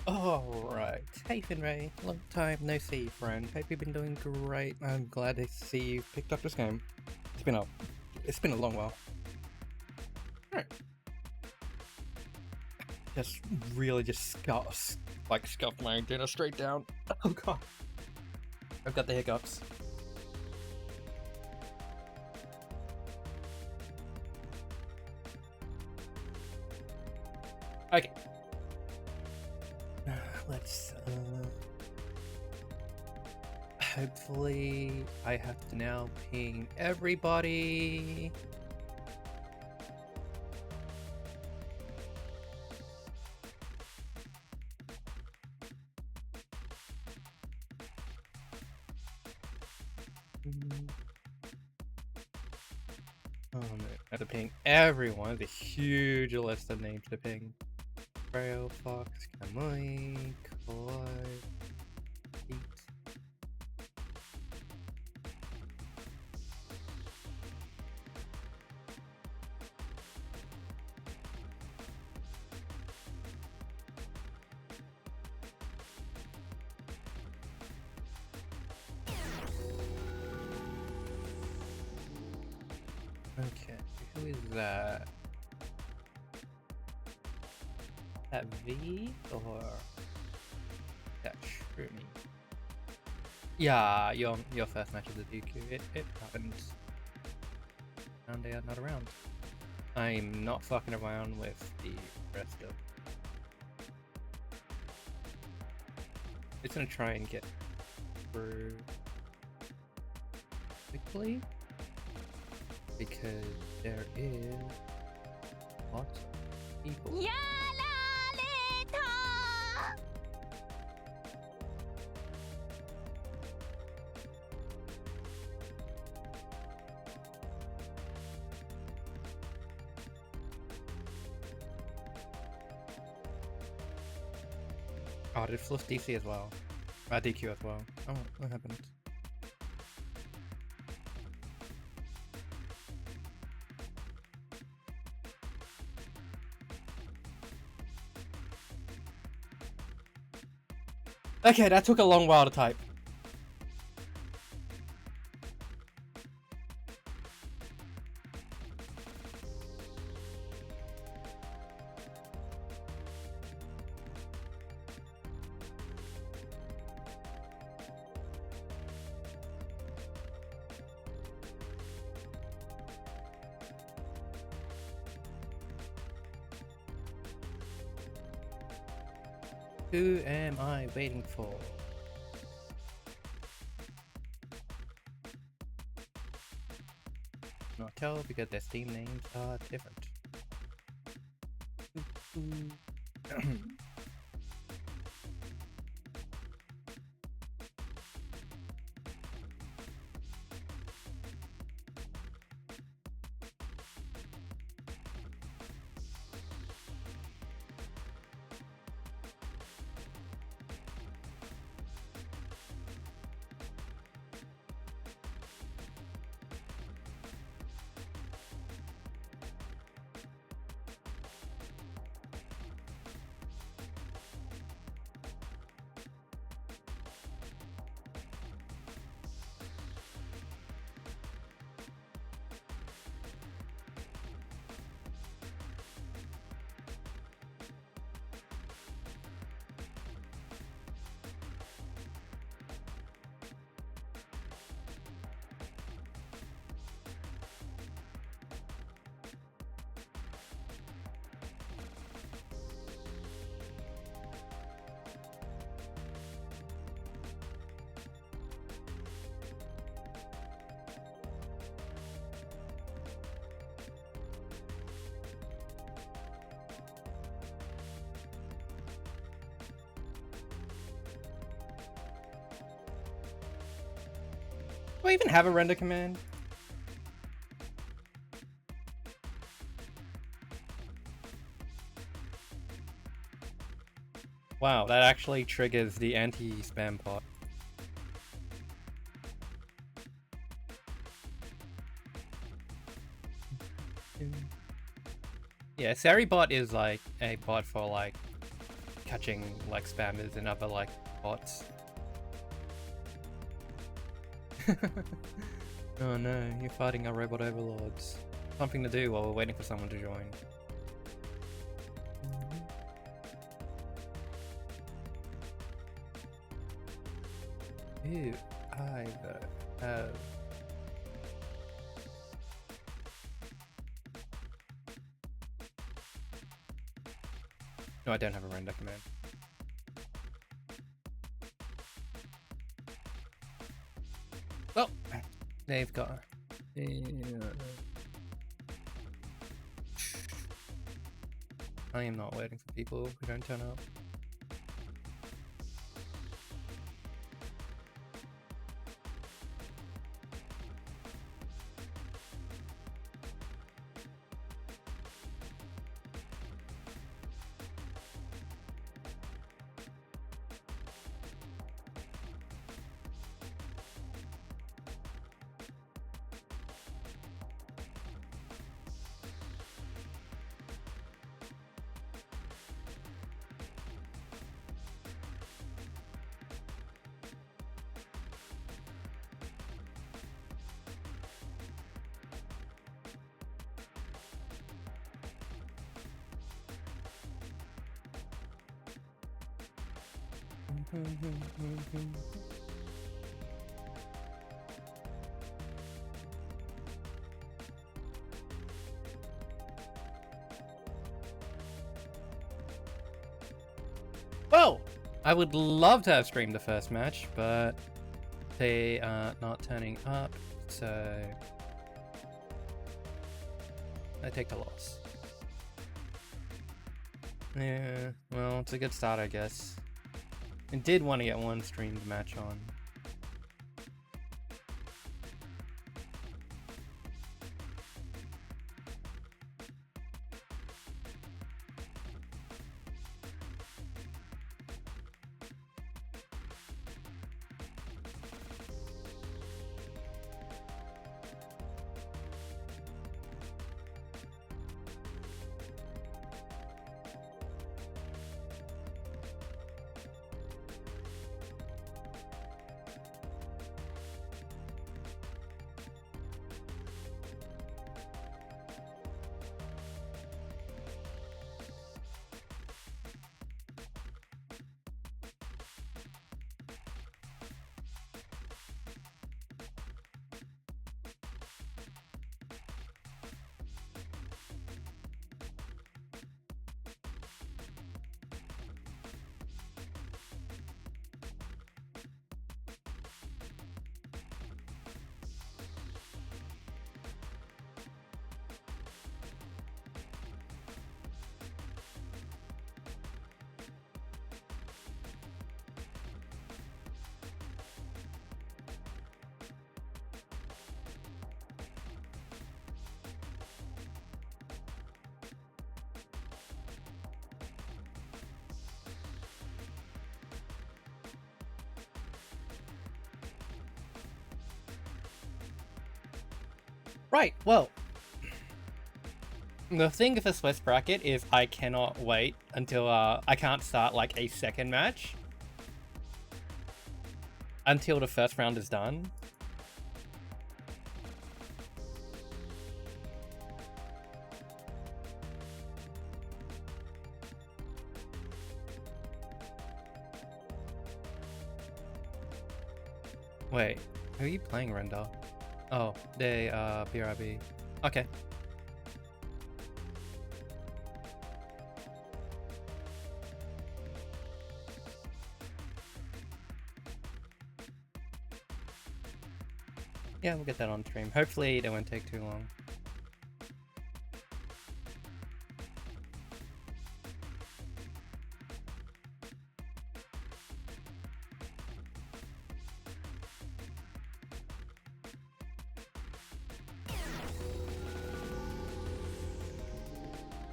Alright, hey Finray, long time no see friend, hope you've been doing great. I'm glad to see you picked up this game. It's been a long while. Alright. Just really scuffed my dinner straight down. Oh god. I've got the hiccups. Okay. Let's hopefully I have to now ping everybody. Oh no, I have to ping everyone. It's a huge list of names to ping. Rail, Fox, Kamui, Kawhi, Pete. Okay, who is that? That V or that Tourney? Yeah, your first match of the DQ. It happened. And they are not around. I'm not fucking around with the rest of. It's gonna try and get through quickly because there is lots of people. Yeah! Oh, did Fluff DC as well? DQ as well. Oh, what happened? Okay, that took a long while to type. Who am I waiting for? Not tell because their Steam names are different. Do I even have a render command? Wow, that actually triggers the anti-spam bot. Yeah, Saribot is like a bot for like catching like spammers and other like bots. Oh no, you're fighting our robot overlords. Something to do while we're waiting for someone to join. Who either have... No, I don't have a render command. Well, they've got... I am not waiting for people who don't turn up. Well, I would love to have streamed the first match, but they are not turning up, so I take the loss. Yeah, well, it's a good start, I guess. I did want to get one streamed match on. Right, well, the thing with the Swiss bracket is I cannot wait until I can't start like a second match until the first round is done. Wait, who are you playing, Render? Oh, they BRB. Okay. Yeah, we'll get that on stream. Hopefully it won't take too long.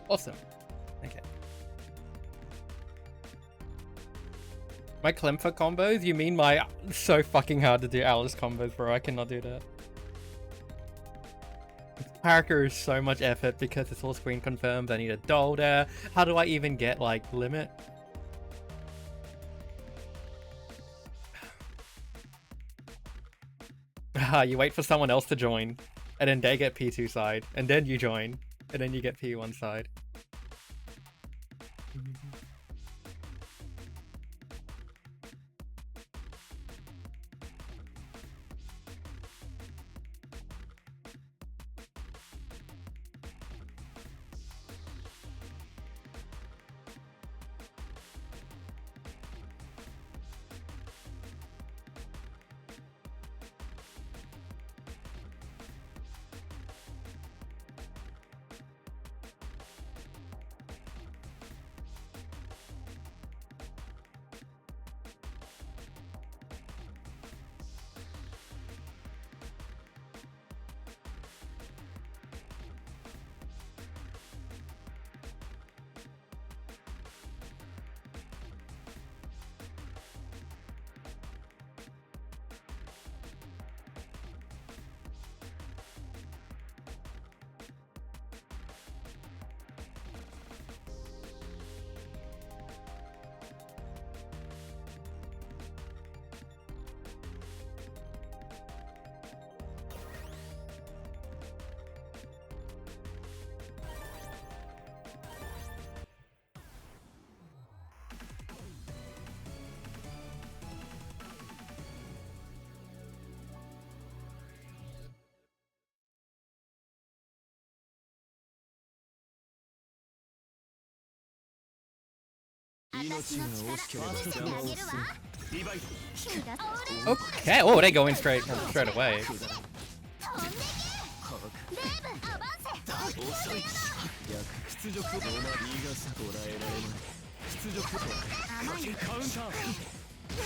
Awesome. Okay. My Klemper combos? You mean my so fucking hard to do Alice combos, bro? I cannot do that. Character is so much effort because it's all screen confirmed. I need a doll there. How do I even get like limit? You wait for someone else to join, and then they get P2 side, and then you join, and then you get P1 side. Okay, oh, they go in straight away.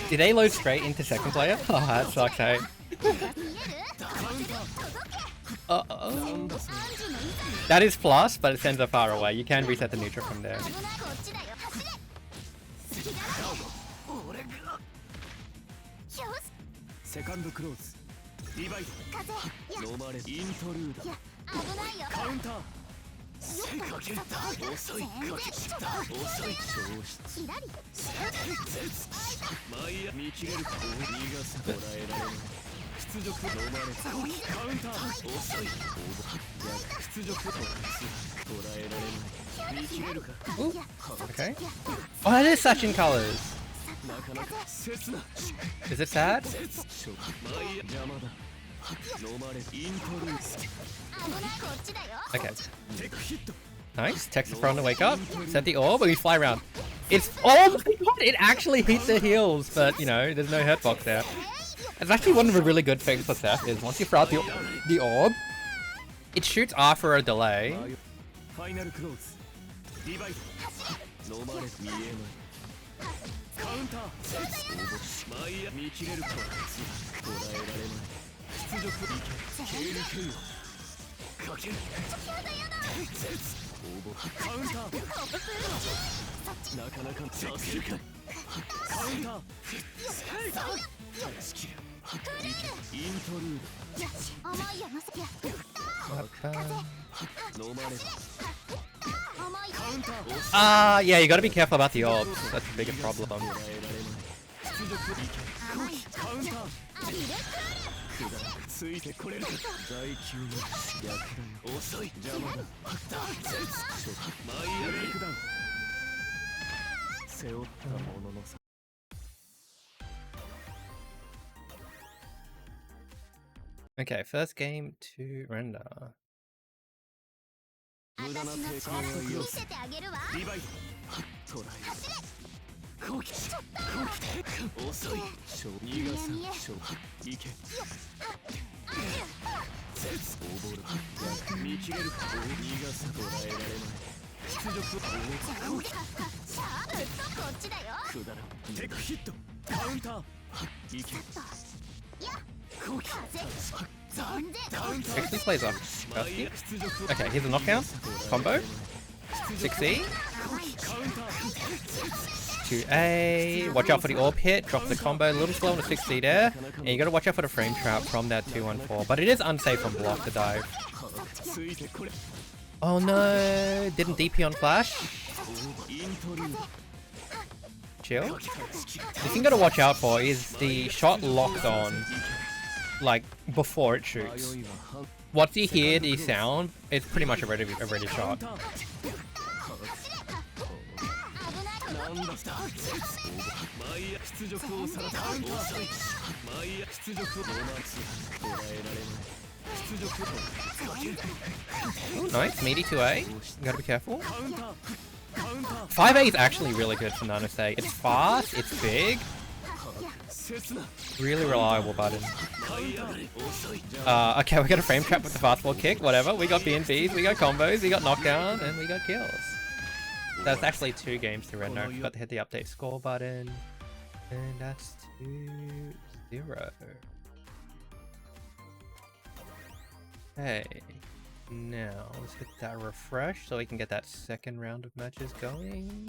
Did they load straight into second player? Oh, that sucks, hey. Uh-oh. That is plus, but it sends her far away. You can reset the neutral from there. Second close. Divide. Normal intrude. Counter. Ooh, okay. Oh, that is such in colors. Is it sad? Okay. Nice. Text the front to wake up. Set the orb, and we fly around. It's oh my god! It actually hits the heels, but you know, there's no hurt box there. It's actually one of the really good things for Seth is once you throw out the orb, it shoots after a delay. Yeah, you gotta be careful about the orbs. That's the biggest problem. Okay, first game to render. Actually plays off first hit. Okay, here's a knockdown. Combo. 6E. 2A. Watch out for the orb hit. Drop the combo. A little slow on the 6C there. And you gotta watch out for the frame trap from that 214. But it is unsafe from block to dive. Oh no. Didn't DP on flash. Chill. The thing you gotta watch out for is the shot locked on, like, before it shoots. Once you hear the sound, it's pretty much a ready shot. Oh, nice. Meaty 2A. You gotta be careful. 5A is actually really good for Nanosei. It's fast, it's big. Really reliable button. Okay, we got a frame trap with the fastball kick, whatever. We got BNBs, we got combos, we got knockdown, and we got kills. That's actually 2 games to render. I forgot to hit the update score button. And that's 2-0. Hey. Now, let's hit that refresh so we can get that second round of matches going.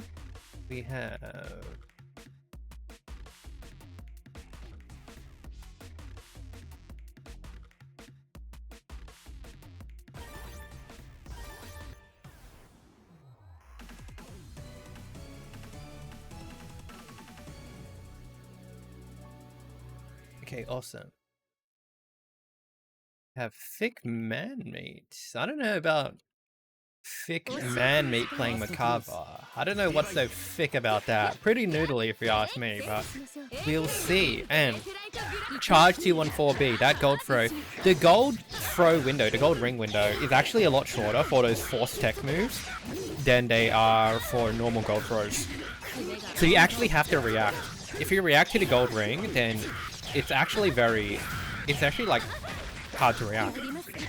We have... Okay, awesome. Have thick man meat. I don't know about thick man meat playing Makava. I don't know what's so thick about that. Pretty noodly if you ask me, but we'll see. And charge T14B, that gold throw. The gold throw window, the gold ring window, is actually a lot shorter for those force tech moves than they are for normal gold throws. So you actually have to react. If you react to the gold ring, then it's actually like hard to react.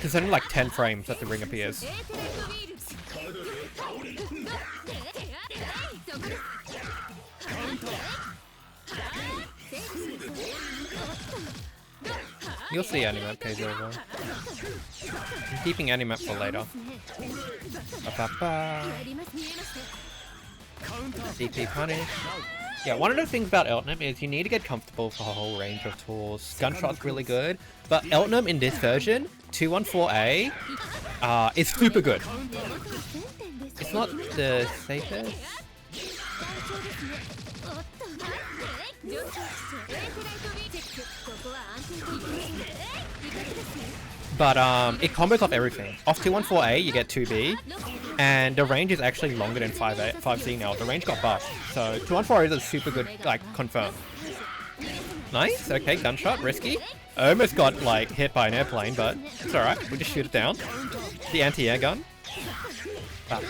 It's only like 10 frames that the ring appears. You'll see Animap pays over. I'm keeping Animap for later. DP punish. Yeah, one of the things about Eltnum is you need to get comfortable with a whole range of tools. Gunshot's really good, but Eltnum in this version, 214A, is super good. It's not the safest. But it combos off everything. Off 214A, you get 2B, and the range is actually longer than 5C now. The range got buffed, so 214A is a super good, like, confirm. Nice, okay, gunshot, risky. I almost got, like, hit by an airplane, but it's alright, we just shoot it down. The anti-air gun.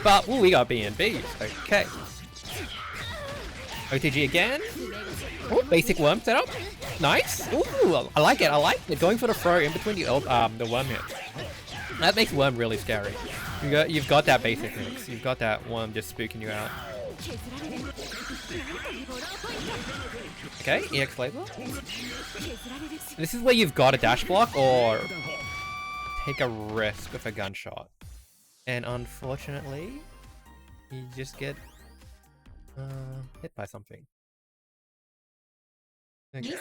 But ooh, we got BNBs, okay. OTG again. Ooh, basic worm setup. Nice. Ooh, I like it. Going for the throw in between the worm hits. That makes worm really scary. You've got that basic mix. You've got that worm just spooking you out. Okay, EX flavor. This is where you've got a dash block or take a risk with a gunshot. And unfortunately, you just get hit by something. Okay.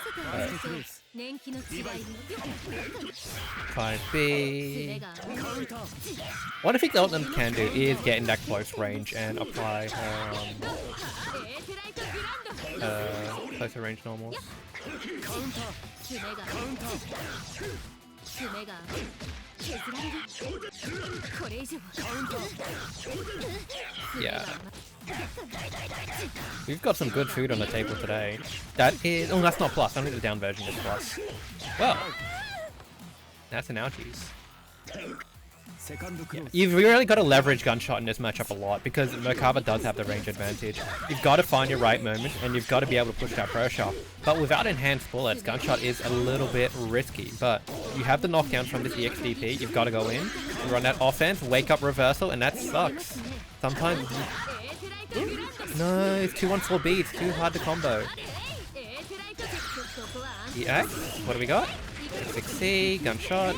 5B. カウンター What I think the ultimate can do is get in that close range and apply closer range normals. カウンターカウンター Yeah. We've got some good food on the table today. That is... Oh, that's not plus. Only the down version is plus. Well. That's an ouchies. セカンドクローズ You've really got to leverage gunshot in this matchup a lot because Merkaba does have the range advantage. You've got to find your right moment and you've got to be able to push that pressure. But without enhanced bullets, gunshot is a little bit risky. But you have the knockdowns from this EXDP, you've got to go in, run that offense, wake up reversal, and that sucks. Sometimes... No, it's 2-1-4B, it's too hard to combo. EX, what do we got? 6C, gunshot,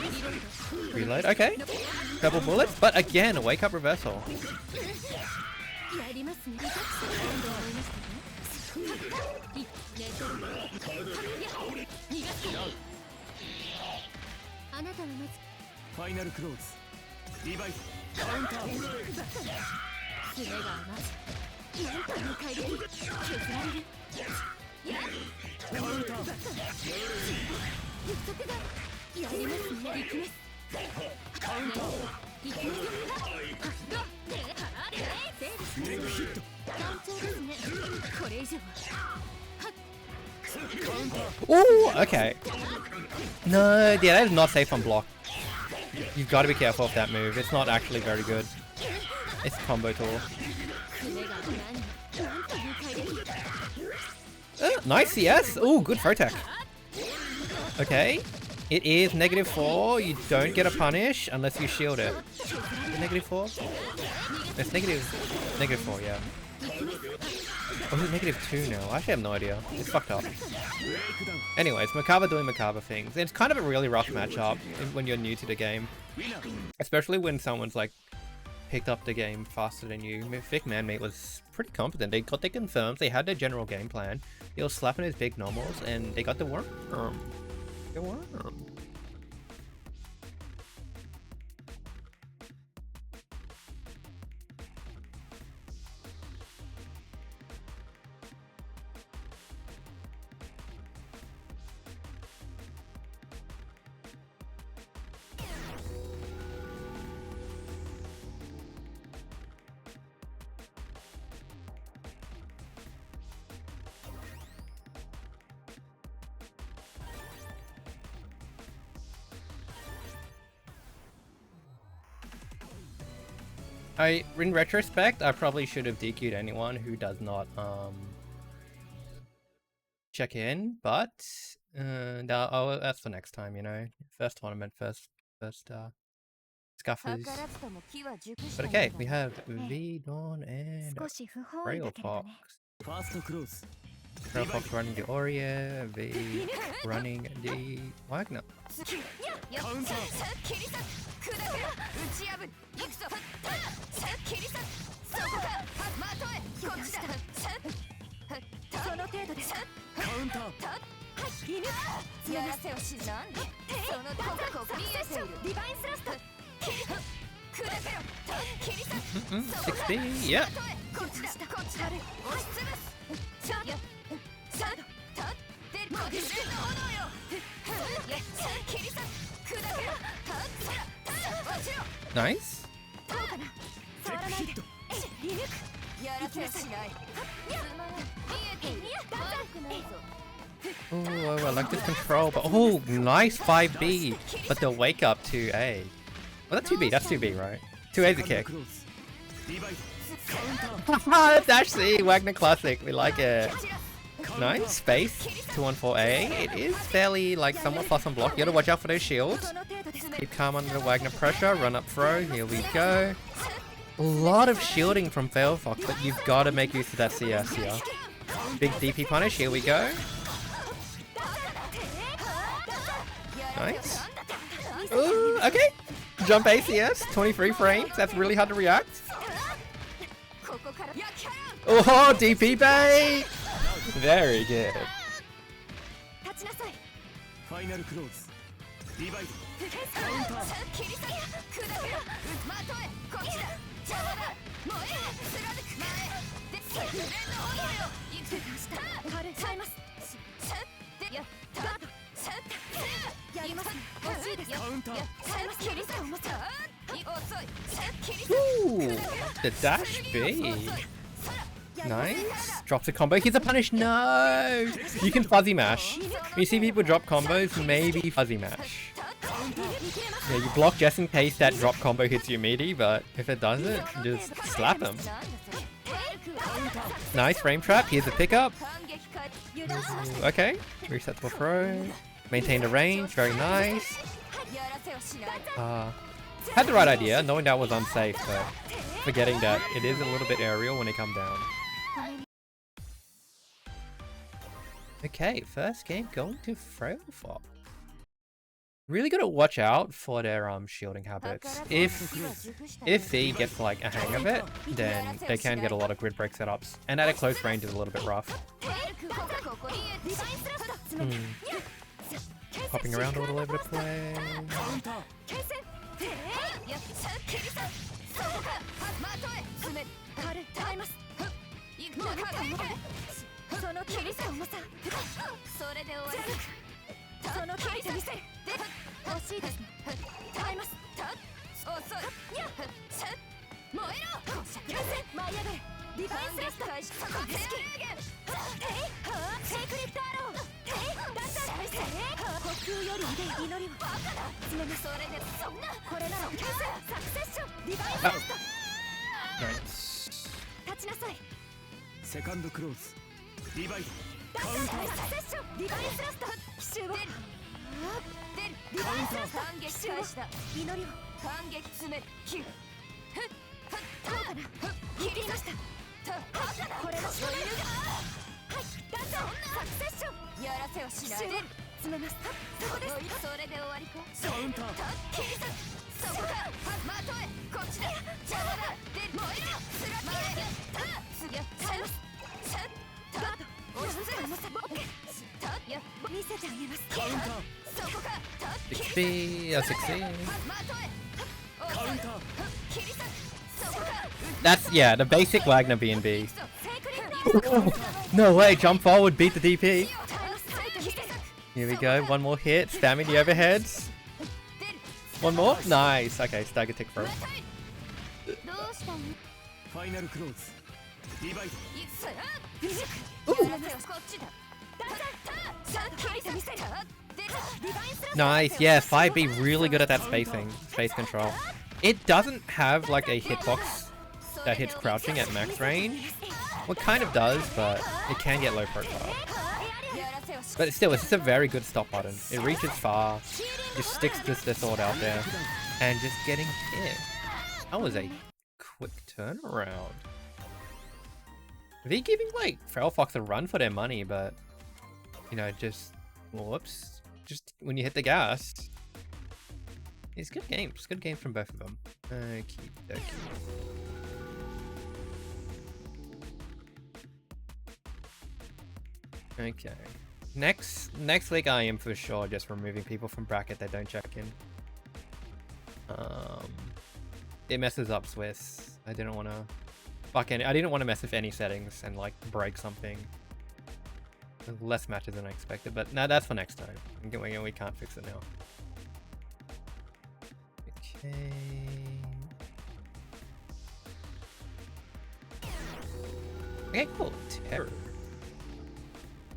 reload, okay. Purple bullets, but again, a wake up reversal. Final close. Revive. Counter. Ooh, okay. No, yeah, that is not safe on block. You've got to be careful of that move. It's not actually very good. It's a combo tool. Nice CS. Ooh, good Protec. Okay. It is -4. You don't get a punish unless you shield it. -4? It's -4, yeah. Oh, is it -2 now? I actually have no idea. It's fucked up. Anyways, Merkaba doing Merkaba things. It's kind of a really rough matchup when you're new to the game. Especially when someone's like picked up the game faster than you. Vic Manmate was pretty competent. They got their confirms, they had their general game plan. He was slapping his big normals and they got the worm. The worm. In retrospect, I probably should have DQ'd anyone who does not check in, but that's for next time, you know. First tournament, first scuffers. But okay, we have V-Dawn and Rail Fox. Fast close. Rail Fox running the Aurea, V running the Wagner. Counter. Counter. Mm-mm, 60, yeah. Nice. Oh, I like this control, but oh, nice 5B, but the wake up to A. Well, that's 2B, that's 2B, right? 2A is a kick. That's actually Wagner Classic, we like it. Nice, space, 214A. It is fairly, like, somewhat plus on block. You gotta watch out for those shields. Keep calm under the Wagner pressure, run up throw, here we go. A lot of shielding from Failfox, but you've gotta make use of that CS here. Big DP punish, here we go. Nice. Ooh, okay. Jump ACS, 23 frames. That's really hard to react. Oh, DP bait! Very good. ファイナルクローズリバイドカウンター切り裂け砕けろまとえこっちだ邪魔だ燃え貫く前でセフレの炎よ行くした軽ちゃいますシャッでやったシャッやります惜しいですカウンターシャッ切り裂く遅いシャッ切り裂く Ooh, the dash B. Nice. Drops a combo. Here's a punish. No! You can fuzzy mash. When you see people drop combos, maybe fuzzy mash. Yeah, you block just in case that drop combo hits you meaty, but if it doesn't, just slap him. Nice frame trap. Here's a pickup. Ooh, okay. Reset to a throw. Maintain the range. Very nice. Had the right idea, knowing that was unsafe, but forgetting that it is a little bit aerial when it comes down. Okay, first game going to Frailfop. Really gotta watch out for their shielding habits. If V gets like a hang of it, then they can get a lot of grid break setups. And at a close range is a little bit rough. Popping around all over the place. Nice. セカンドクローズリバイドカウンターカウンター6B, 6C. That's, yeah, the basic Wagner B&B. No way, jump forward, beat the DP. Here we go, one more hit, spamming the overheads. One more? Nice. Okay, stagger tick first. ファイナルクローズリバイド Nice, yeah, 5B really good at that spacing, space control. It doesn't have like a hitbox that hits crouching at max range. Well, it kind of does, but it can get low profile. But still, it's just a very good stop button. It reaches far, just sticks the sword out there, and just getting hit. That was a quick turnaround. They're giving like Frailfox a run for their money, but you know, just whoops. Just when you hit the gas. It's good games from both of them. Okie dokie. Okay. Next week I am for sure just removing people from bracket that don't check in. It messes up Swiss. I didn't want to mess with any settings and like break something. Less matches than I expected, but no, that's for next time. We can't fix it now. Okay. Okay, cool. Terror.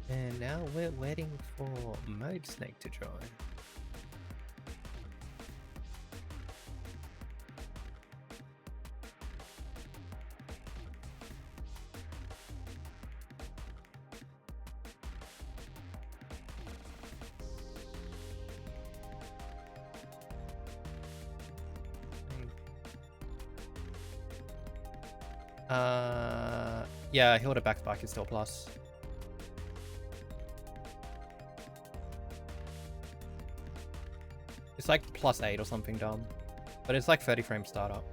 And now we're waiting for Mode Snake to join. Yeah, Hilda back spike is still plus. It's like +8 or something dumb. But it's like 30 frame startup.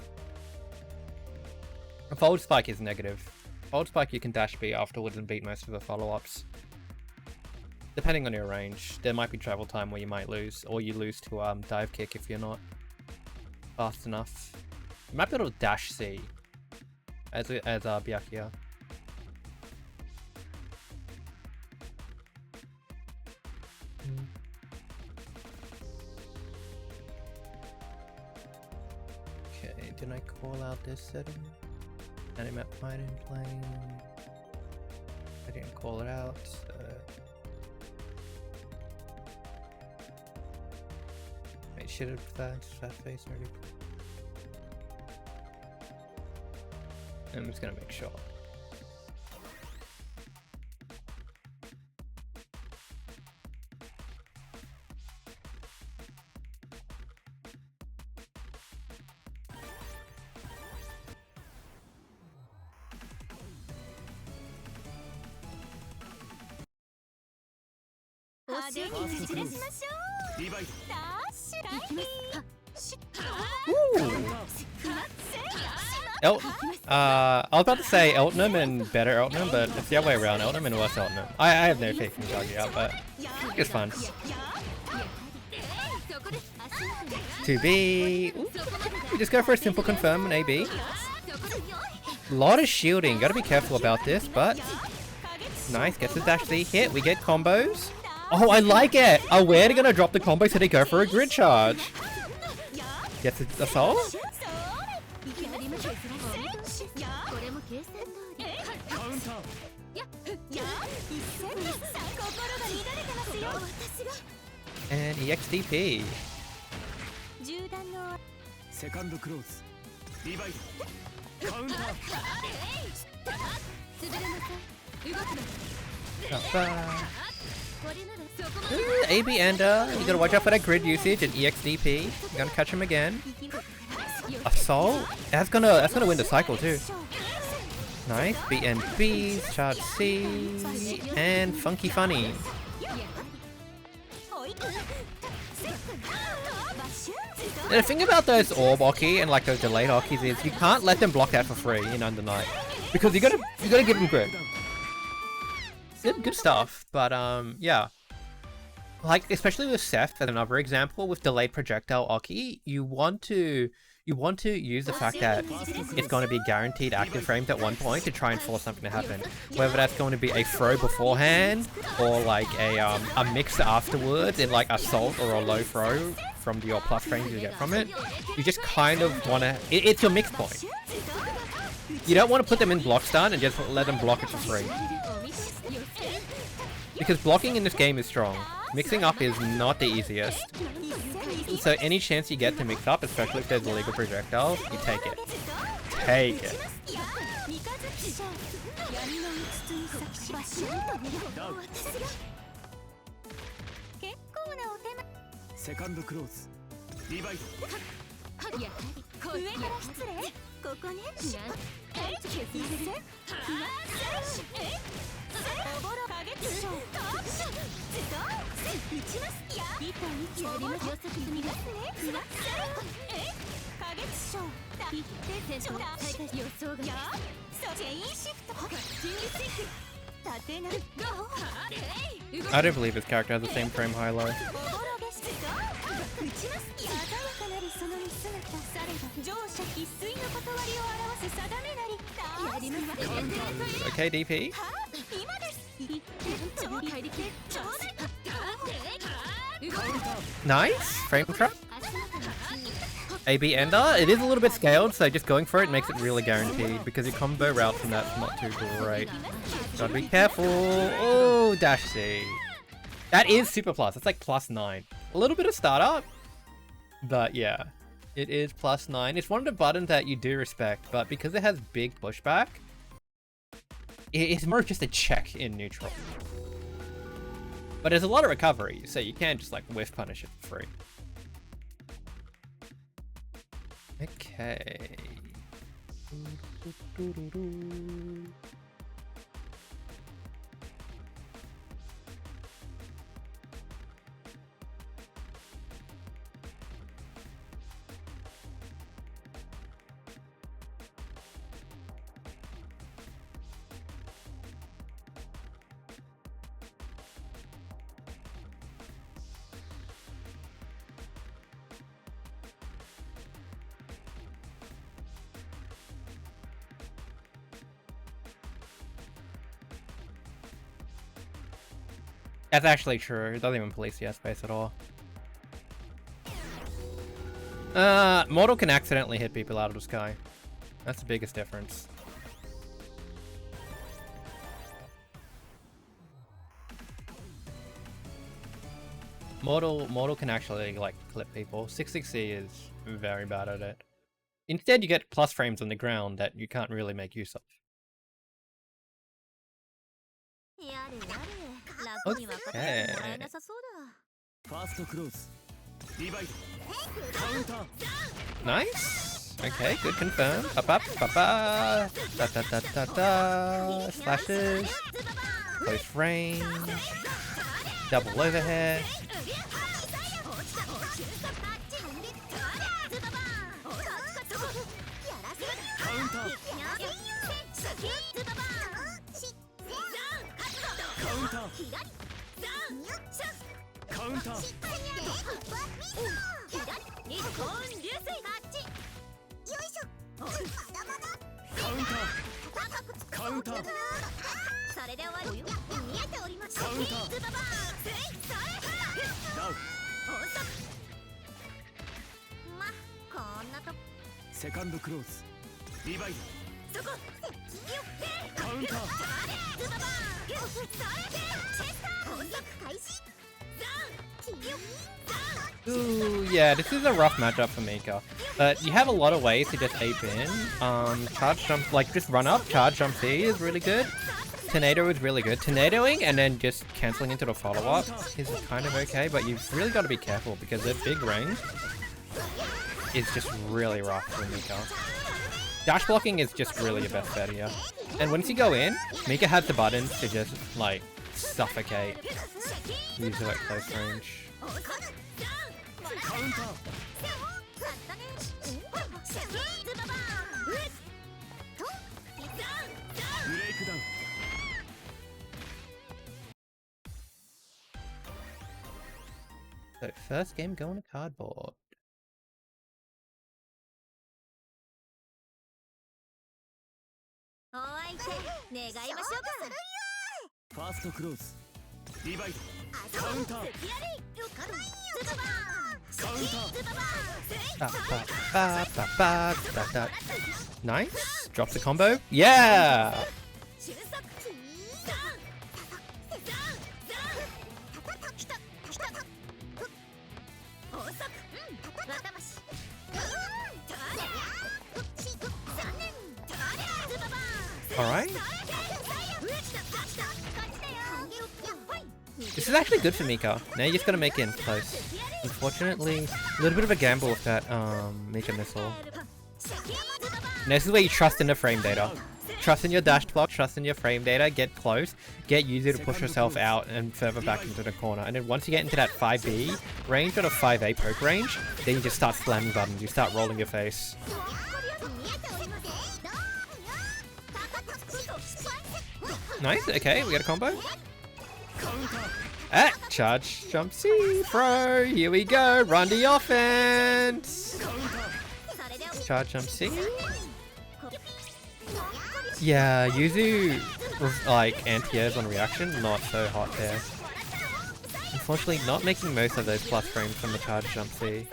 A fold spike is negative. Fold spike you can dash B afterwards and beat most of the follow-ups. Depending on your range, there might be travel time where you might lose, or you lose to dive kick if you're not fast enough. You might be able to dash C as Byakuya. Okay, did I call out this setting? Animate fighting plane. I didn't call it out. Wait, should have that face already. I'm just gonna make sure. I was about to say Eltnum and better Eltnum, but it's the other way around. Eltnum and worse Eltnum. I have no faith in Kaguya, but it's fun. 2B. Ooh. Just go for a simple confirm on AB. Lot of shielding. Gotta be careful about this, but nice. Gets the dash C hit. We get combos. Oh, I like it. Oh, we're gonna drop the combo so they go for a grid charge. Gets the assault. And EXDP. Second close. Divide. Counter. Not bad. Ooh, AB Ender. You gotta watch out for that grid usage and EXDP. You're gonna catch him again. Assault? That's gonna win the cycle too. Nice. BNBs, charge C, and Funky Funny. And the thing about those orb hockey and like those delayed hockeys is you can't let them block that for free in Under Night. Because you gotta give them grid. Good stuff, but yeah. Like especially with Seth as another example, with delayed projectile hockey, you want to use the fact that it's going to be guaranteed active frames at one point to try and force something to happen. Whether that's going to be a throw beforehand or like a mix afterwards in like assault or a low throw from your plus frames you get from it. You just kind of want to... It's your mix point. You don't want to put them in block stun and just let them block it for free. Because blocking in this game is strong. Mixing up is not the easiest. So any chance you get to mix up, especially if there's illegal projectiles, you take it. Take it. Second close. Divide. I don't believe his character has the same frame high-low. Okay, DP. Nice! Frame trap. AB Ender. It is a little bit scaled, so just going for it makes it really guaranteed because your combo route from that's not too great. Gotta be careful. Oh, dash C. That is super plus. It's like +9. A little bit of startup, but yeah. It is +9. It's one of the buttons that you do respect, but because it has big pushback, it's more just a check in neutral. But there's a lot of recovery, so you can't just like whiff punish it for free. Okay. That's actually true. It doesn't even police the airspace at all. Mortal can accidentally hit people out of the sky. That's the biggest difference. Mortal can actually, like, clip people. 660 is very bad at it. Instead, you get plus frames on the ground that you can't really make use of. Okay. Nice. Okay, good confirm. Up, up, da da da da da. Slashes. Close range. Double overhead. Second close. Divide. Counter. Ooh, yeah, this is a rough matchup for Mika. But you have a lot of ways to just ape in. Charge jump, like just run up, charge jump C is really good. Tornado is really good. Tornadoing and then just cancelling into the follow-up is kind of okay, but you've really got to be careful because their big range is just really rough for Mika. Dash blocking is just really your best bet here. And once you go in, Mika has the buttons to just, like, suffocate user at close range. So first game going to cardboard. First close. Divide. Counter. Counter. Nice. Drop the combo. Yeah. All right. This is actually good for Mika. Now you just gotta make it in close. Unfortunately, a little bit of a gamble with that Mika missile. Now this is where you trust in the frame data. Trust in your dash block, trust in your frame data, get close, get Yuzu to push herself out and further back into the corner. And then once you get into that 5B range or the 5A poke range, then you just start slamming buttons, you start rolling your face. Nice, okay, we got a combo. Ah, charge, jump C, bro. Here we go, run the offense. Charge, jump C. Yeah, Yuzu was like anti-airs on reaction, not so hot there. Unfortunately, not making most of those plus frames from the charge, jump C.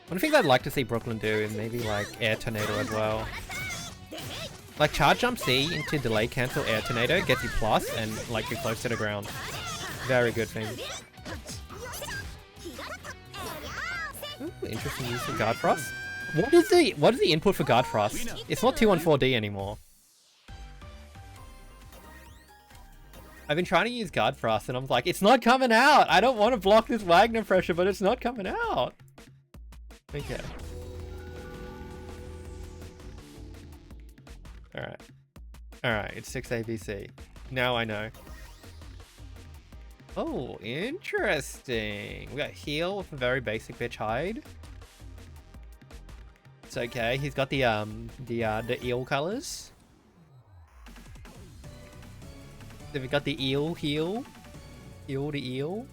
One thing I'd like to see Brooklyn do is maybe like air tornado as well. Like charge jump C into delay cancel air tornado gets you plus and like you're close to the ground. Very good thing. Ooh, interesting use of guard frost. What is the input for guard frost? It's not 214D anymore. I've been trying to use guard frost and I'm like, it's not coming out. I don't want to block this Wagner pressure, but it's not coming out. Okay. Alright. Alright, it's 6 ABC. Now I know. Oh, interesting. We got heal with a very basic bitch hide. It's okay. He's got the eel colors. So we got the eel heal. Eel to eel.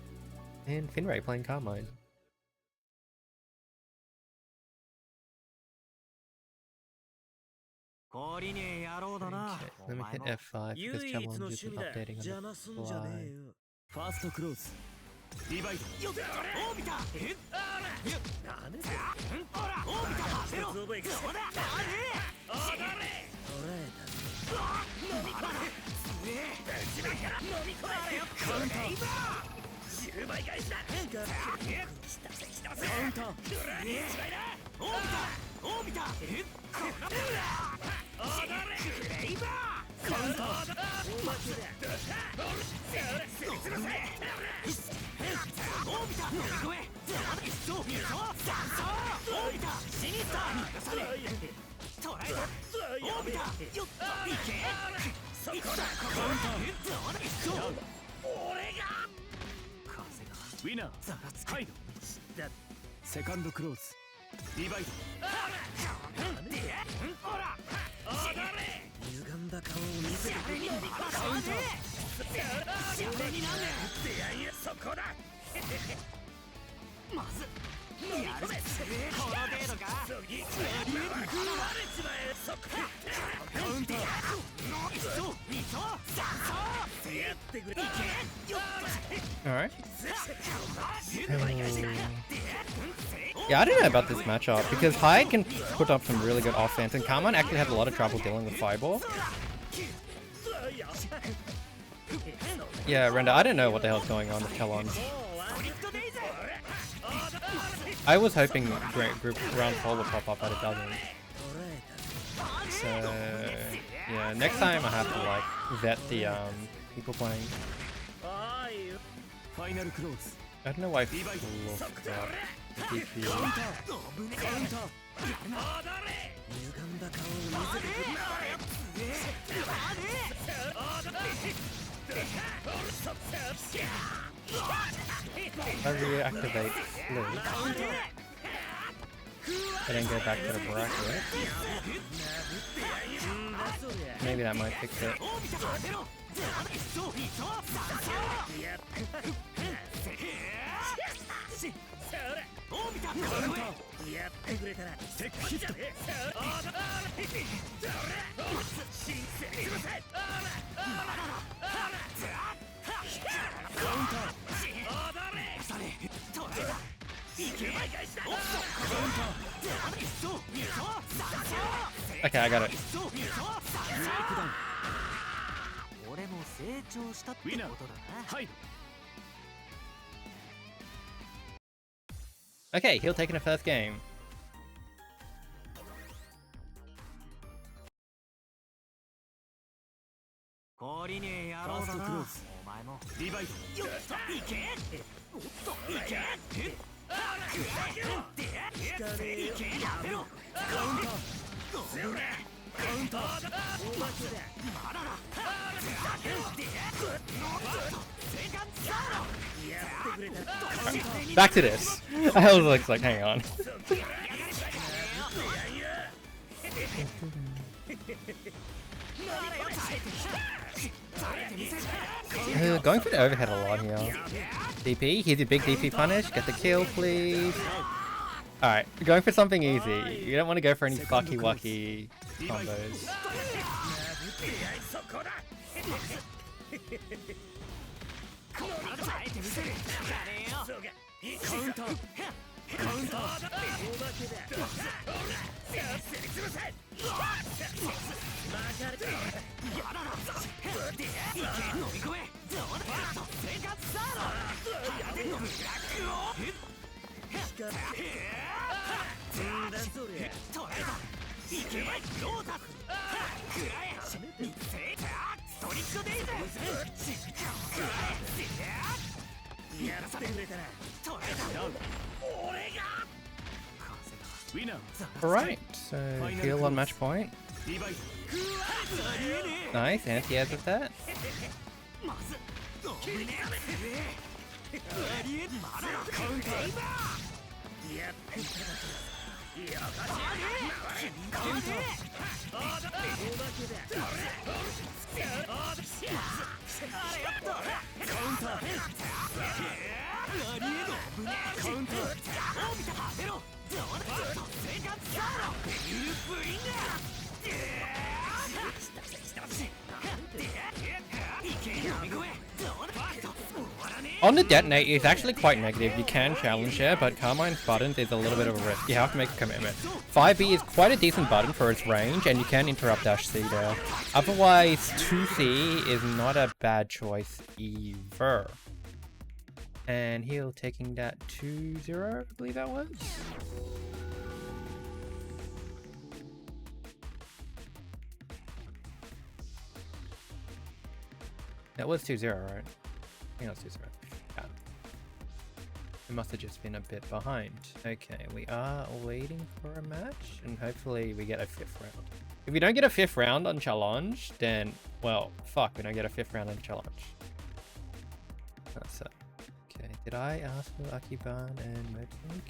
And Finray playing Carmine. 氷に野郎だな。 Let me hit F5 because challenges is updating on the fly. ファーストクローズディバイドよっおー見たえっなんでほらおー見たゼロそうだあれ飲み込め自分から飲み込めカウンター10倍返しだカウンター違いだおー見たえっこのクレイバーカウンターおまけだおー見た乗り越え一層見るぞおー見たシニスター逃がさね捕らえたおー見たよっいけそこだカウンター一層俺が風がウィナーザラツカイドセカンドクローズディバイドほら歪んだ顔を見せてくれカウンター幸せになんね出会いそこだまずやるぜこの程度か次食われちまえそこカウンター一層二層三層やってくれいけよっ Alright. Yeah, I don't know about this matchup because Hyde can put up some really good offense and Karman actually has a lot of trouble dealing with Fireball. Yeah, Renda, I don't know what the hell's going on with Talon. I was hoping group round 4 would pop up, but it doesn't. So, yeah, next time I have to like vet the people playing. I don't know why people look at DP. I reactivate Blue. I didn't go back to the bracket. Maybe that might fix it. Okay, I got it. Okay, he'll take in the first game. Back to this. I was like, hang on. Going for the overhead a lot here. DP, here's your big DP punish. Get the kill, please. Alright, going for something easy. You don't want to go for any fucky wucky combos. Alright, so heal on match point. Nice, anti-airs with that. On the detonate, it's actually quite negative. You can challenge there, but Carmine's buttons is a little bit of a risk. You have to make a commitment. 5B is quite a decent button for its range, and you can interrupt dash C there. Otherwise, 2C is not a bad choice either. And he'll taking that 2-0, I believe that was. That was 2-0, right? I think that was 2-0. Yeah. It must have just been a bit behind. Okay, we are waiting for a match, and hopefully we get a 5th round. If we don't get a 5th round on challenge, then, well, fuck, we don't get a 5th round on challenge. That's it. Okay, did I ask for Akiban and Motlink?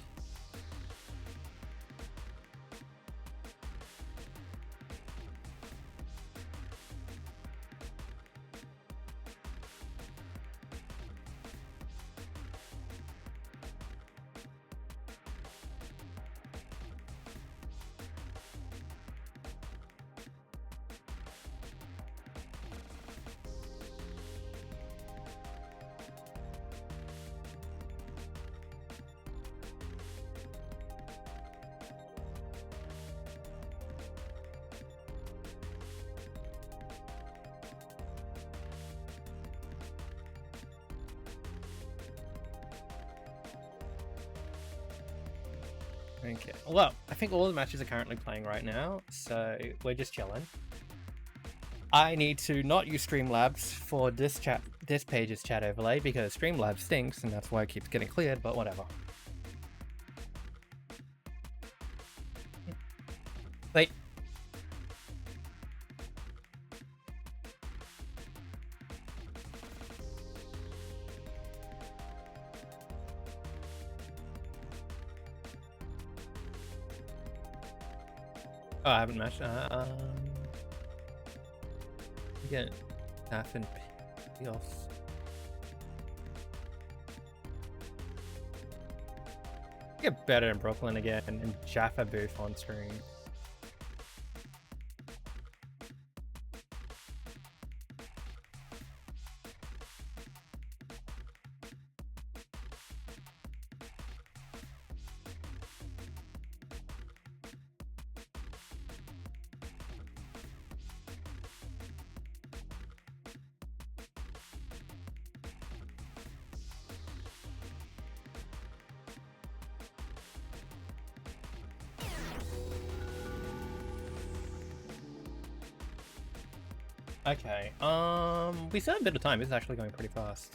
Okay, well, I think all the matches are currently playing right now, so we're just chilling. I need to not use Streamlabs for this page's chat overlay because Streamlabs stinks, and that's why it keeps getting cleared, but whatever. Wait. Oh, I haven't matched. Get half and P-off. Get better in Brooklyn again and Jaffa Booth on stream. Okay, we still have a bit of time. This is actually going pretty fast.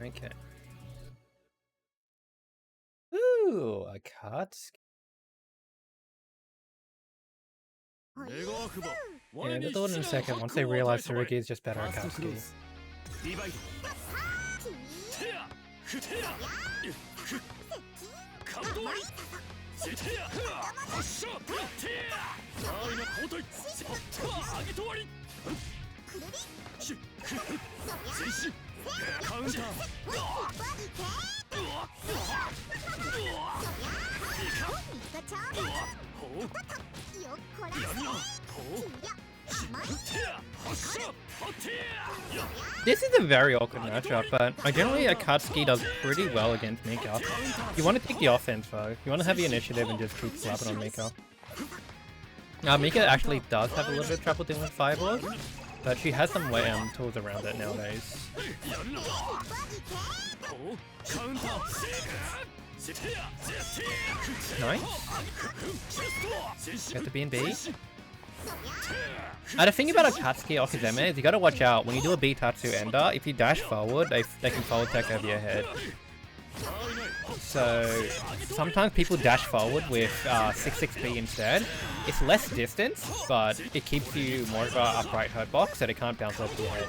Okay. Ooh, a cut. Yeah, they'll do it in a second once they realize Tsurugi is just better at Katsuki. This is a very awkward matchup, but generally Akatsuki does pretty well against Mika. You want to take the offense though. You want to have the initiative and just keep slapping on Mika. Mika actually does have a little bit of trouble dealing with Fireballs, but she has some tools around it nowadays. Nice. Got the B&B. The thing about Akatsuki off his M is you gotta watch out. When you do a B-Tatsu ender, if you dash forward, they can forward tech over your head. So sometimes people dash forward with 6-6B instead. It's less distance, but it keeps you more of an upright hurt box so they can't bounce over your head.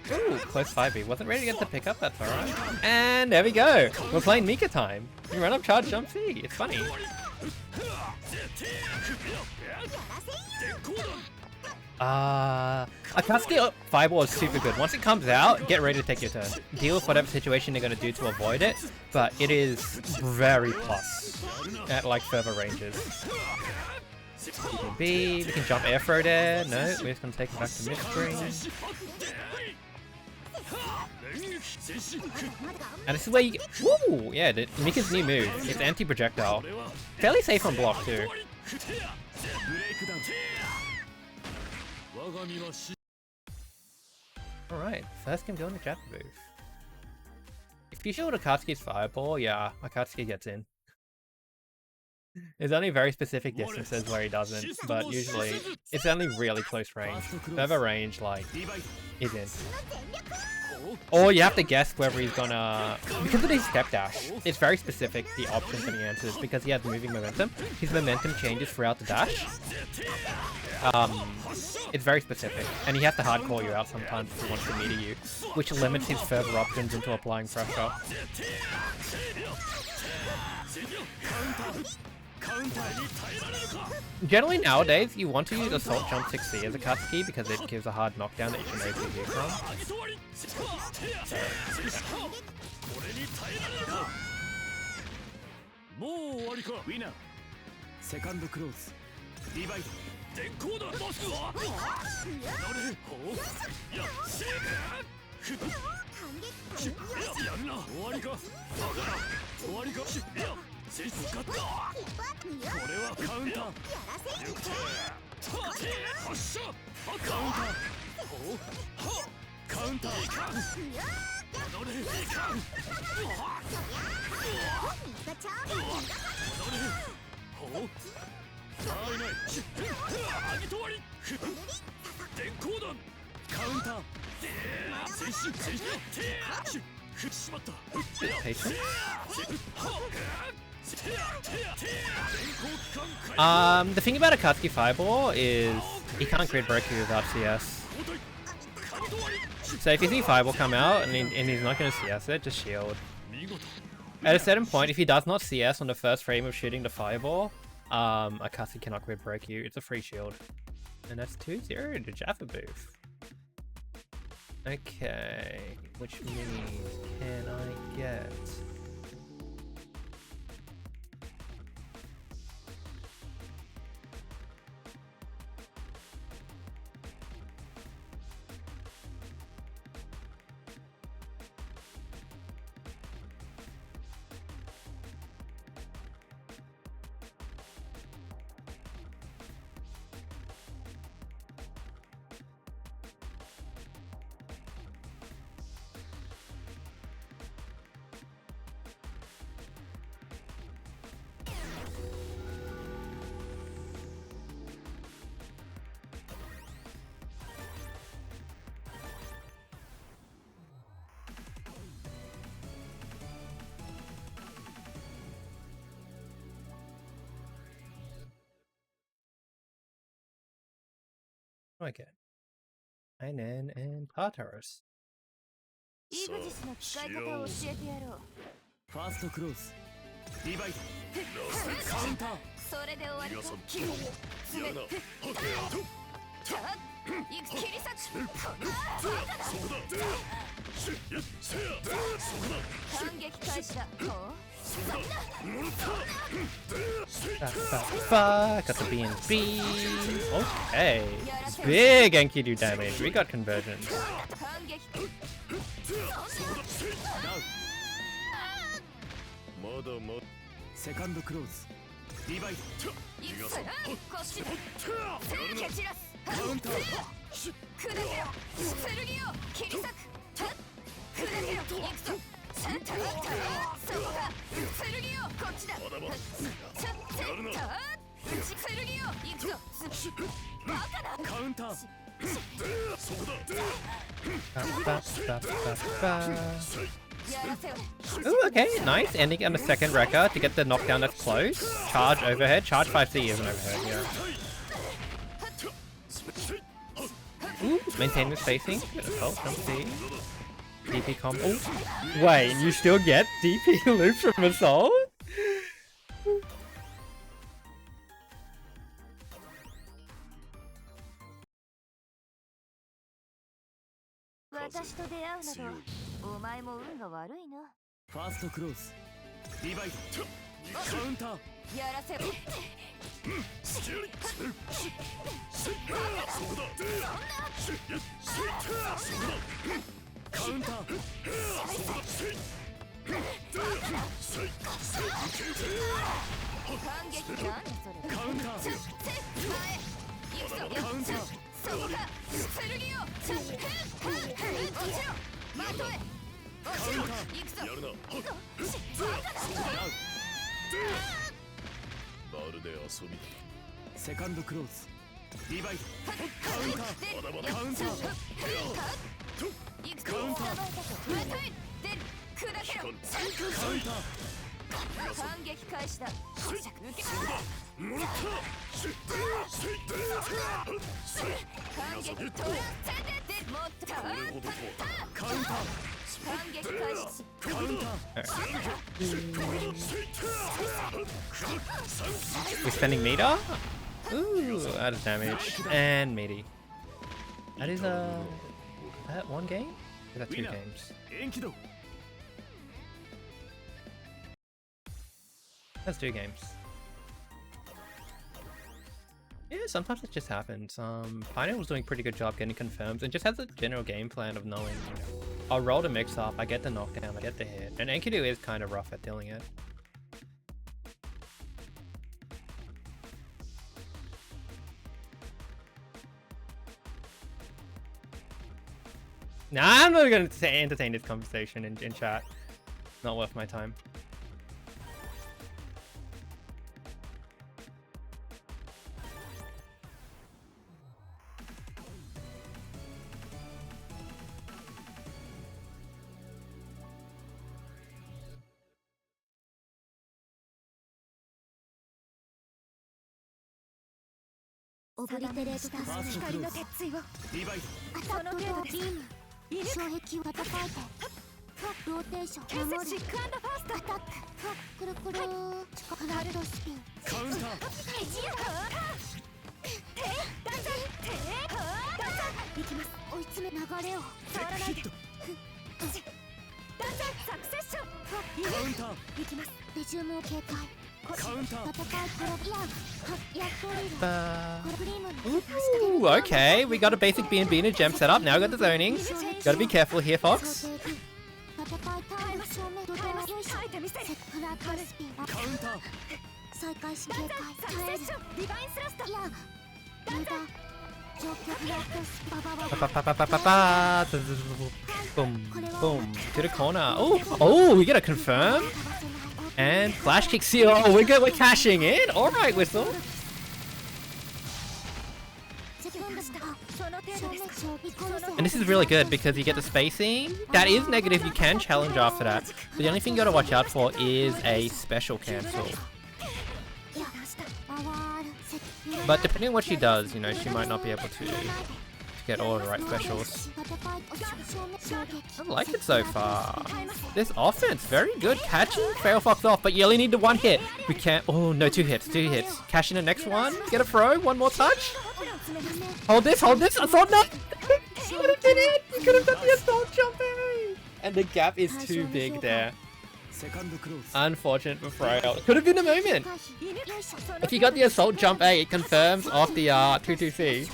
Ooh, close 5B. Wasn't ready to get the pickup, that's alright. And there we go. We're playing Mika time. You run up, charge, jump, C. It's funny. Akatsuki Fireball is super good. Once it comes out, get ready to take your turn. Deal with whatever situation you're going to do to avoid it, but it is very plus at like further ranges. B, we can jump air throw there. No, we're just going to take it back to mid-screen. And this is where you get... Woo! Yeah, Mika's new move. It's anti-projectile. Fairly safe on block too. Alright, first game going to Jaffa booth. If you shield Akatsuki's Fireball, yeah, Akatsuki gets in. There's only very specific distances where he doesn't, but usually it's only really close range. Further range, like, is in. Or you have to guess whether he's gonna... Because of his step dash, it's very specific, the options that he answers, because he has moving momentum. His momentum changes throughout the dash. It's very specific, and he has to hardcore you out sometimes if he wants to meter you, which limits his further options into applying pressure. Generally nowadays, you want to use Assault Jump 6C as a Katsuki because it gives a hard knockdown that you can raise you from. Patient. The thing about Akatsuki Fireball is he can't grid break you without CS. So if you see Fireball come out and he's not going to CS it, just shield. At a certain point, if he does not CS on the first frame of shooting the Fireball, Akatsuki cannot grid break you. It's a free shield. And that's 2-0 to Jaffa booth. Okay, which minis can I get? Okay. Einen and Tartarus. イグジスの使い方を教えてやろう。ファーストクローズディバイドカウンターそれで終わりか。切り詰めて切り裂く。反撃開始だ。Got the B and B. Okay. Big Enkidu damage. We got conversions. Second close. Divide. Counter. Counter. Ooh, okay, nice. Ending on a second wrecker to get the knockdown that's close. Charge overhead. Charge 5C is an overhead, yeah. Ooh, maintain the spacing. Assault from C. DP combo. Wait, you still get DP loops from Assault?ファーストクローズリバイドカウンターやらせろカウンター反撃なんだそれカウンター行くぞカウンターそこか剣よ落ちろまとえ落ちろ行くぞやるなまるで遊びセカンドクローズリバイドカウンターカウンター行くぞまとえ出る砕けろカウンター反撃開始だ受けもらった反撃取らせてもっとこれほどとはカウンター反撃開始カウンター Extending meter? Ooh, out of damage. And meaty. That is that one game? Or is that two games? 延期だ That's two games. Yeah, sometimes it just happens. Pioneer was doing a pretty good job getting confirms and just has a general game plan of knowing, I'll roll the mix up, I get the knockdown, I get the hit. And Enkidu is kind of rough at dealing it. Nah, I'm not going to entertain this conversation in chat. Not worth my time. Ooh, okay, we got a basic B&B and a gem setup. Now we got the zoning. Gotta be careful here, Fox. Boom, boom, to the corner. Oh, we get a confirm. And flash kick seal. Oh, we're cashing in. All right, Whistle. And this is really good because you get the spacing. That is negative. You can challenge after that. But the only thing you gotta watch out for is a special cancel. But depending on what she does, you know, she might not be able to get all the right specials. I like it so far. This offense, very good. Catching Fail Fox off, but you only need the one hit. We can't. Oh, no, two hits. Cash in the next one. Get a throw. One more touch. Hold this. Assault, no. You could have did it. You could have done the assault jumping. And the gap is too big there. Unfortunate for Frail. Could have been a moment. If you got the assault jump A, it confirms off the 2-2C.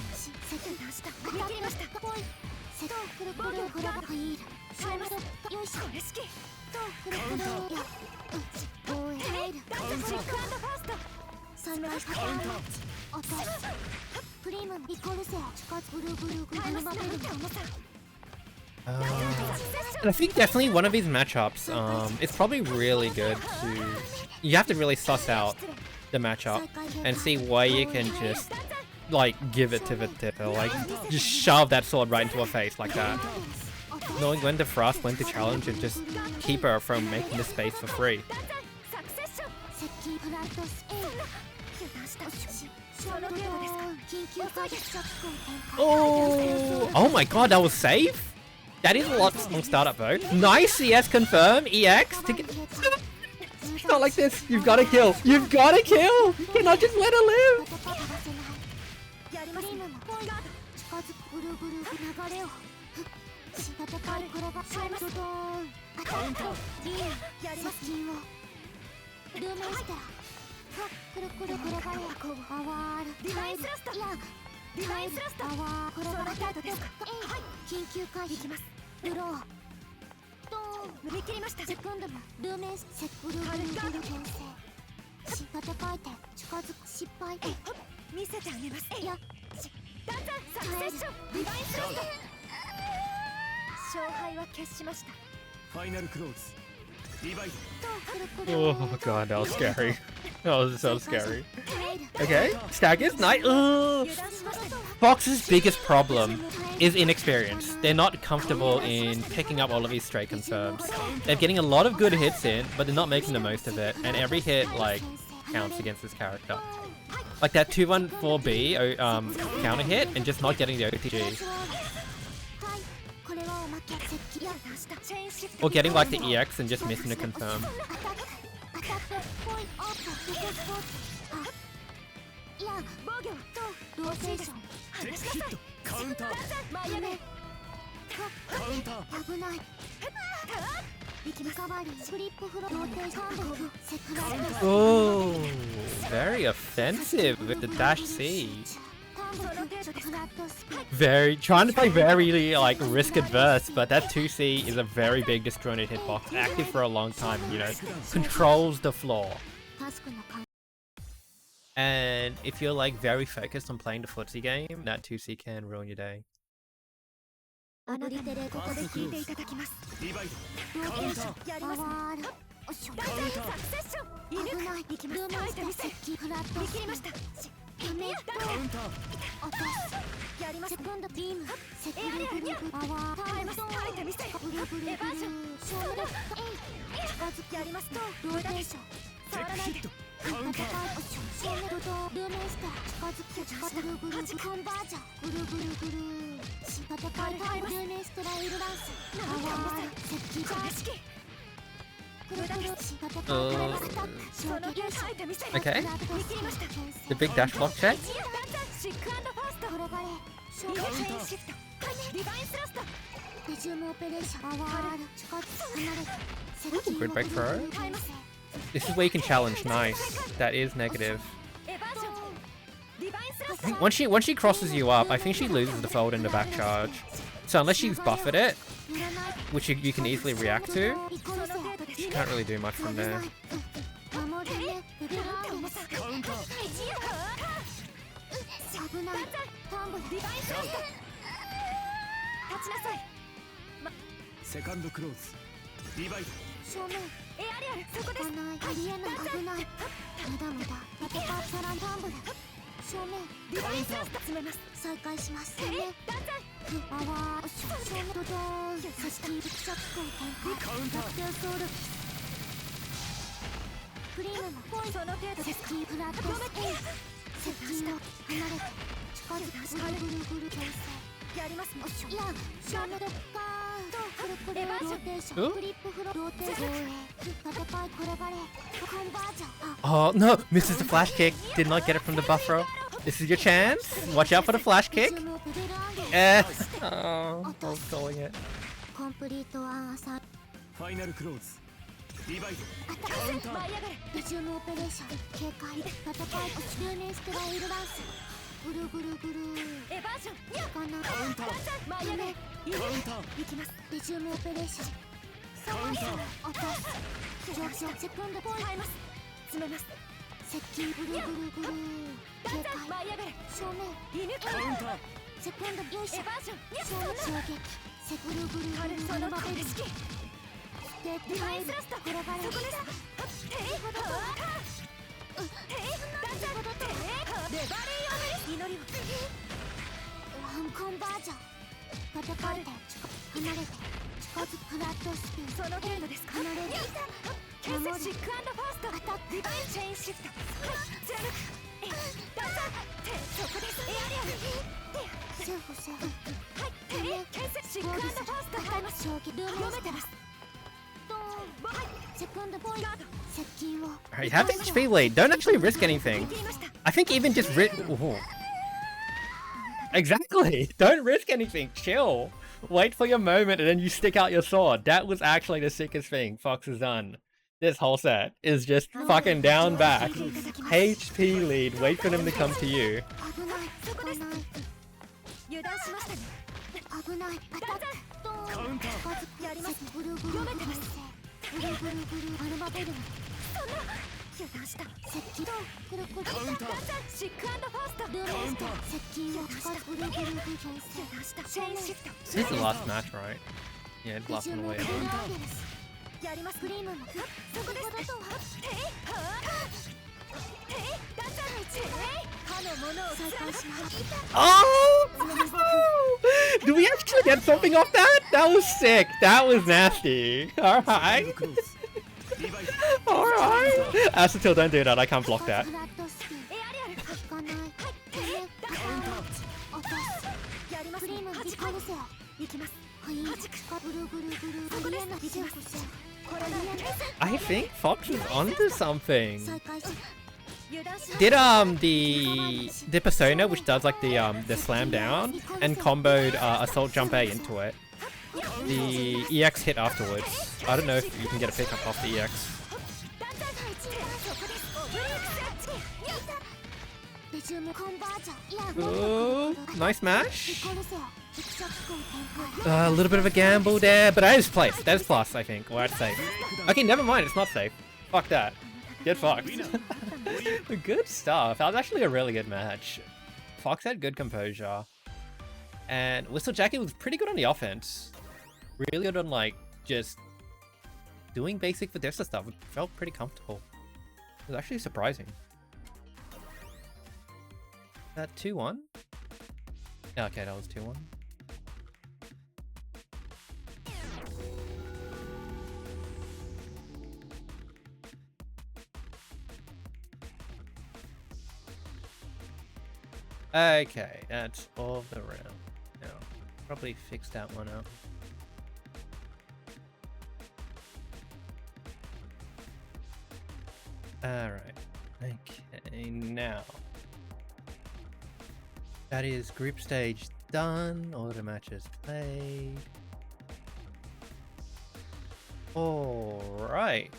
And I think definitely one of these matchups, it's probably really good to... You have to really suss out the matchup and see where you can just like give it to Vita, like just shove that sword right into her face like that. Knowing when to thrust, when to challenge, and just keep her from making the space for free. Oh my god, that was safe? That is a lot long startup though. Nice CS confirm, EX to get... Not like this, you've gotta kill. You've gotta kill! You cannot just let her live! Oh god, that was scary. That was so scary. Okay, staggers, nice. Fox's biggest problem is inexperience. They're not comfortable in picking up all of these straight confirms. They're getting a lot of good hits in, but they're not making the most of it, and every hit, like, counts against this character. Like that 214B counter hit, and just not getting the OTG. Or getting like the EX and just missing a confirm. Oh, very offensive with the dash C. Very trying to play very like risk adverse, but that 2C is a very big disjointed hitbox, active for a long time, you know, controls the floor. And if you're like very focused on playing the footsie game, that 2C can ruin your day. Okay. The big dash block check. Ooh, good break throw. This is where you can challenge. Nice. That is negative. I think once she crosses you up, I think she loses the forward and the back charge. So unless she's buffered it, which you can easily react to, she can't really do much from there. Ooh. Oh no, misses the flash kick. Did not get it from the buffer. This is your chance. Watch out for the flash kick. Oh, I was calling it. コンバージョン戦えて離れて近づくフラットスピンその程度ですか離れる守るシック&ファースト当たってリバインチェインシフトはい貫くダンサーそこですエアリアルセーフセーフはい建設シック&ファースト使います将棋ルーム読めてますセコンドボイガード接近を Alright, have the HP lead. Don't actually risk anything. I think even just Exactly. Don't risk anything. Chill. Wait for your moment and then you stick out your sword. That was actually the sickest thing Fox has done. This whole set is just fucking down back. HP lead. Wait for them to come to you. 油断しましたね危ない当たっとカウンターやりますブルブル読めてますブルブルブルアルマベルムそんな油断した接近クルクルカウンターシック&ファーストルーメスト接近を近づブルブルブル油断したチェーンシフト This is the last match, right? Yeah, it's last one away. やりますクリームもそこですことはダンサーの一歯のものを再開します Oh! Did we actually get something off that? That was sick. That was nasty. Alright. Alright. Acetyl, don't do that. I can't block that. I think Fox is onto something. Did the persona which does like the slam down and comboed assault jump A into it. The EX hit afterwards. I don't know if you can get a pickup off the EX. Ooh, nice mash. A little bit of a gamble there, but that is place. That is plus, I think. Or that's safe. Okay, never mind. It's not safe. Fuck that. Get fucked. Good stuff. That was actually a really good match. Fox had good composure. And Whistlejacket was pretty good on the offense. Really good on, like, just doing basic Videssa stuff. It felt pretty comfortable. It was actually surprising. That 2-1? Yeah, okay, that was 2-1. Okay, that's all of the round. Now, probably fix that one up. Alright. Okay, now. That is group stage done. All the matches played. Alright.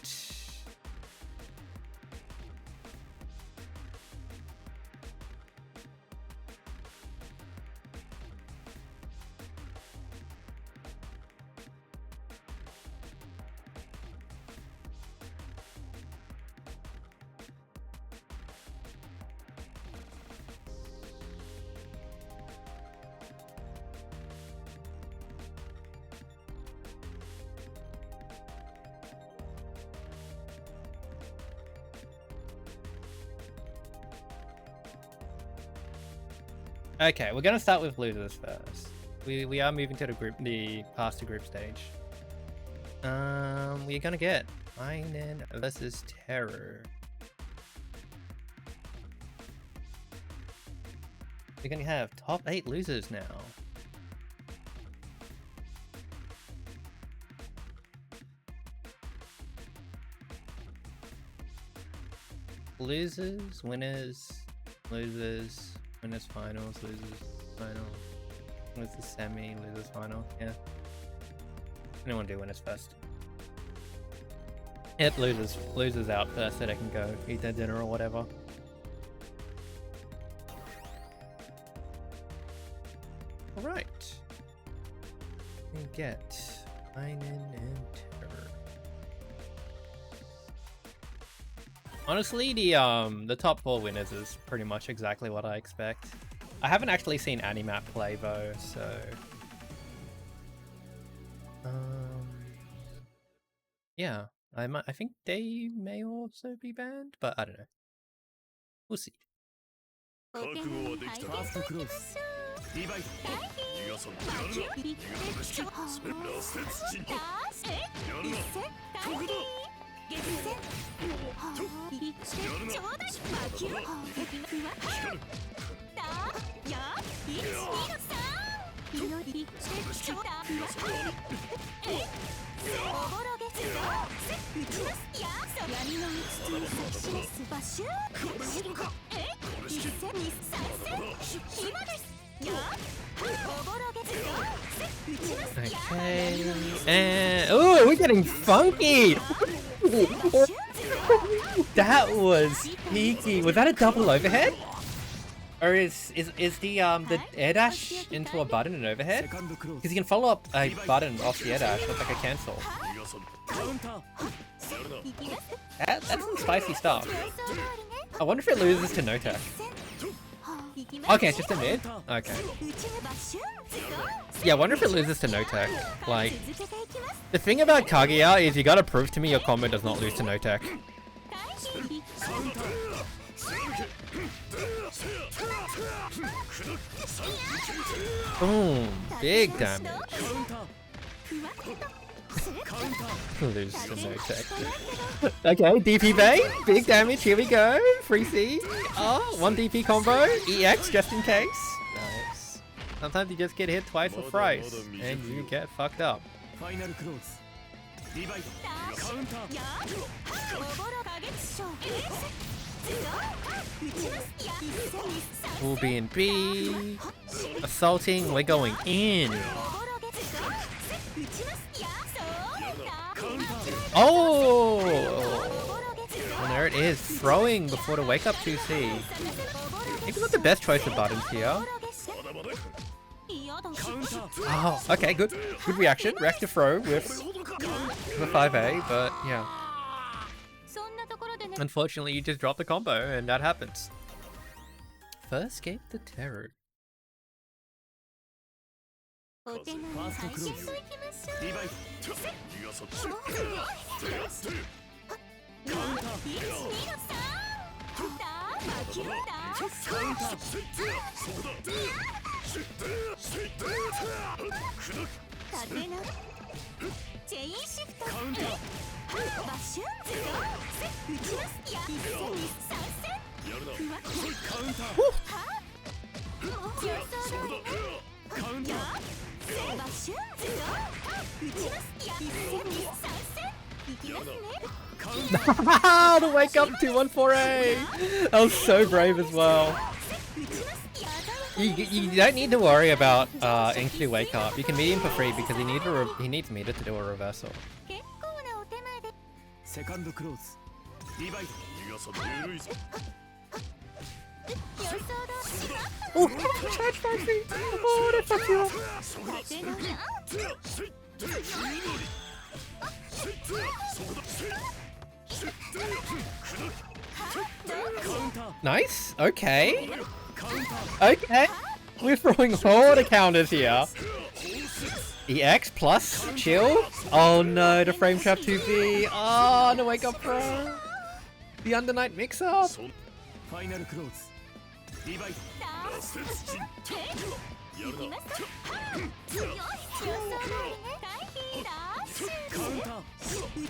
Okay, we're gonna start with losers first. We are moving to the past the group stage. We're gonna get Einen versus Terror. We're gonna have top 8 losers now. Losers, winners, losers. Winners finals, losers final. Winners the semi, losers final. Yeah. Anyone do winners first? Hit losers out first so they can go eat their dinner or whatever. Alright. We get Einen and Terror. Honestly, the top 4 winners is pretty much exactly what I expect. I haven't actually seen Animat play though, so yeah, I think they may also be banned, but I don't know. We'll see. ディバイド逃がさんやるな逃がさんラステ土やるなここだやるなOkay. And oh, we're getting funky. That was peaky. Was that a double overhead? Or is the air dash into a button an overhead? Because you can follow up a button off the air dash. That's like a cancel. That's some spicy stuff. I wonder if it loses to no tech. Okay, it's just a mid? Okay. Yeah, I wonder if it loses to no tech. Like, the thing about Kaguya is you gotta prove to me your combo does not lose to no tech. Boom, big damage. Lose to no tech. Okay, DP bait, big damage, here we go. Free C. Oh, 1 DP combo, EX just in case. Nice. Sometimes you just get hit twice or thrice, and you get fucked up. Full B&B. Assaulting, we're going in. Oh! And there it is, throwing before the wake up 2C. Maybe not the best choice of buttons here. Oh, okay, good reaction. React to throw with the 5A, but yeah. Unfortunately, you just drop the combo, and that happens. First game the terror. The wake up 214A! That was so brave as well. You don't need to worry about Inkyu wake up. You can meet him for free because he needs meter to do a reversal. Oh, charge by me! Oh, that fucked you up. Nice. Okay. Okay. We're throwing all the counters here. EX plus chill. Oh no, the frame trap 2B. Oh, the wake up pro. The undernight mix up.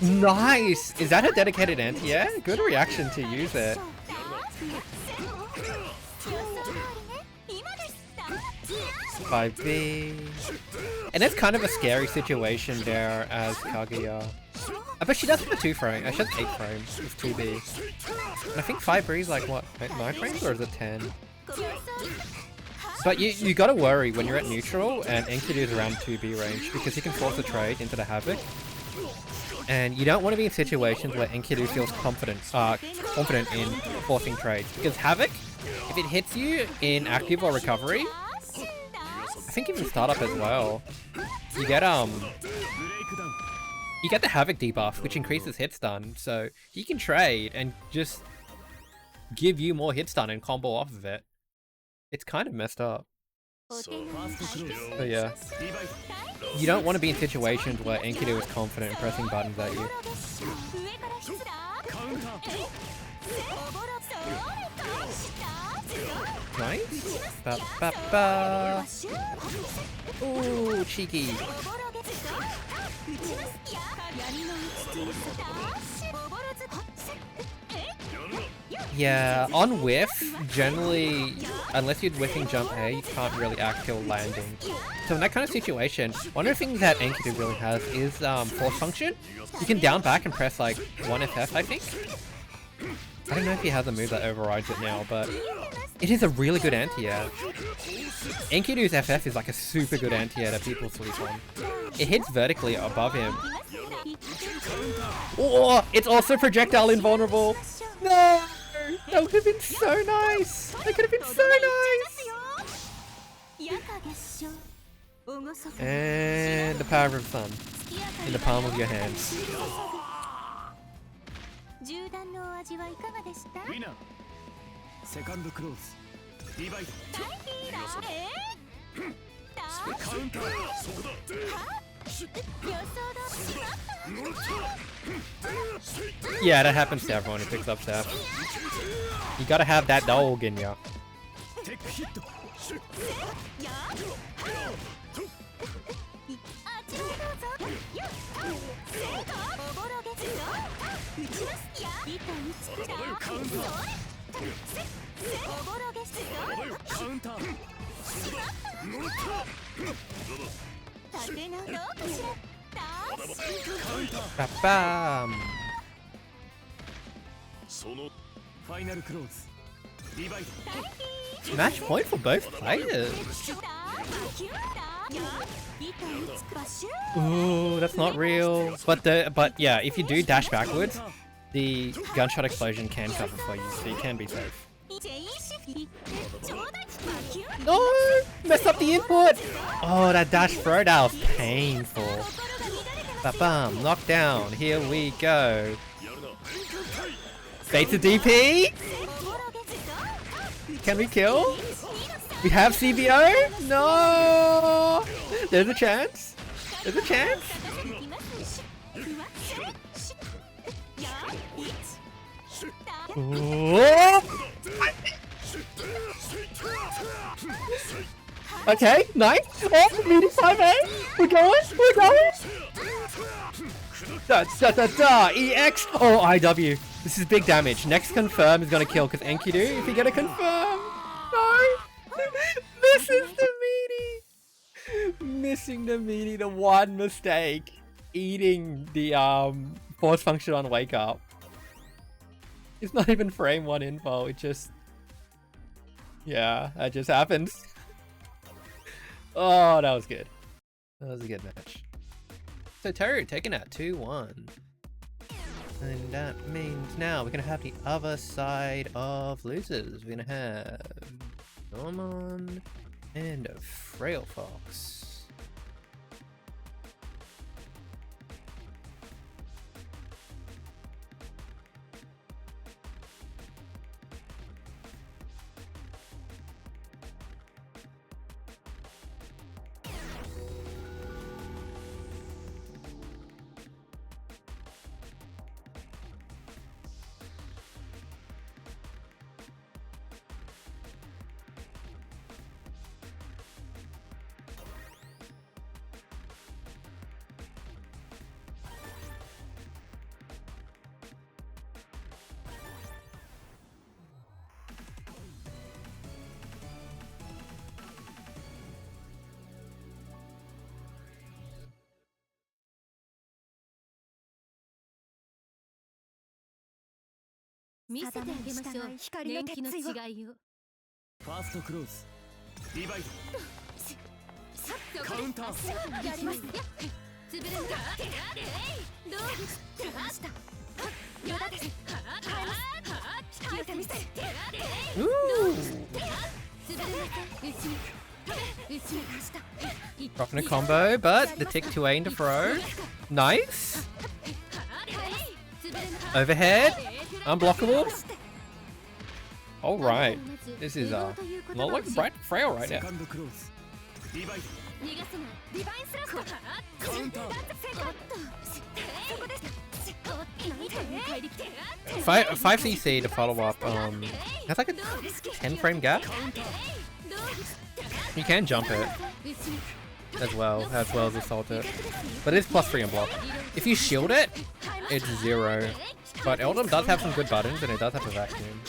Nice! Is that a dedicated anti-air? Good reaction to use it. 5B. And it's kind of a scary situation there as Kaguya. But she does have a 2 frame. She has 8 frames with 2B. And I think 5B is like, what, 9 frames or is it 10? But you gotta worry when you're at neutral and Enkidu is around 2B range because he can force a trade into the Havoc. And you don't want to be in situations where Enkidu feels confident in forcing trades. Because Havoc, if it hits you in active or recovery, I think even startup as well, you get the Havoc debuff, which increases hit stun. So he can trade and just give you more hit stun and combo off of it. It's kind of messed up. So yeah. You don't want to be in situations where Enkidu is confident in pressing buttons at you. Nice. Ba ba ba. Ooh, cheeky. Yeah, on whiff, generally, unless you're whiffing jump A, you can't really act till landing. So in that kind of situation, one of the things that Enkidu really has is force function. You can down back and press like 1FF, I think. I don't know if he has a move that overrides it now, but it is a really good anti-air. Enkidu's FF is like a super good anti-air that people sleep on. It hits vertically above him. Oh, it's also projectile invulnerable. No! That would have been so nice! That could have been so nice! And the power of the sun in the palm of your hands. Winner. Second close. Divide. Counter. Yeah, that happens to everyone who picks up staff. You gotta have that dog in ya. Take hit. Counter. Ba-bam! Final close. Divide. Match point for both players. Ooh, that's not real. But yeah, if you do dash backwards, the gunshot explosion can cover for you, so you can be safe. No! Messed up the input! Oh, that dash throwdown was painful. Ba-bam, knockdown, here we go. Bait to DP? Can we kill? We have CBO? No! There's a chance. There's a chance. Whoa! Okay, nice. Oh, meeting 5A. We're going. We're going. Da. EX. Oh, IW. This is big damage. Next confirm is gonna kill because Enkidu. If you get a confirm, no. This is the meaty. Missing the meaty. The one mistake. Eating the force function on wake up. It's not even frame 1 info. It just. Yeah, that just happens. Oh, that was good. That was a good match. So Toru taking out 2-1. And that means now we're going to have the other side of losers. We're going to have Normand and a Frail Fox. First close. Divide. Counter. Ooh. Dropping a combo, but the tick 2A into throw. Nice. Overhead. Unblockable. Alright. This is not like bright frail right now. Second close. Divide. Counter. Five CC to follow up. Has like a 10 frame gap. You can jump it as well as assault it, but it's +3 in block. If you shield it, it's 0. But Eldom does have some good buttons, and it does have a vacuum.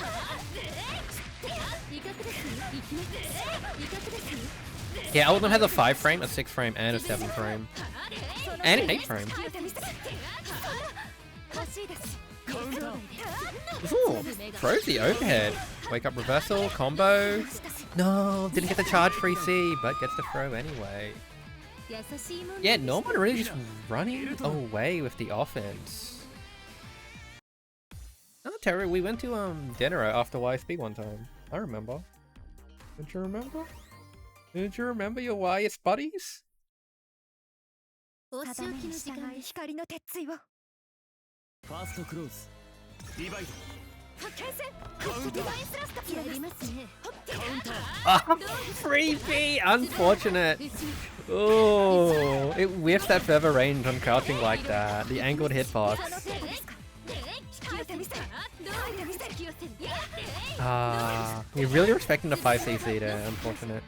Yeah, Eldom has a 5 frame, a 6 frame, and a 7 frame, and an 8 frame. Ooh, throws the overhead. Wake up reversal, combo. No, didn't get the charge free C, but gets the throw anyway. Yeah, Norman really just running away with the offense. Oh, Terry, we went to dinner after YSB one time. I remember. Did you remember? Did you remember your YS buddies? Free B! Unfortunate! Oh, it whiffs that further range on crouching like that. The angled hitbox. You're really respecting the 5cc there, unfortunate.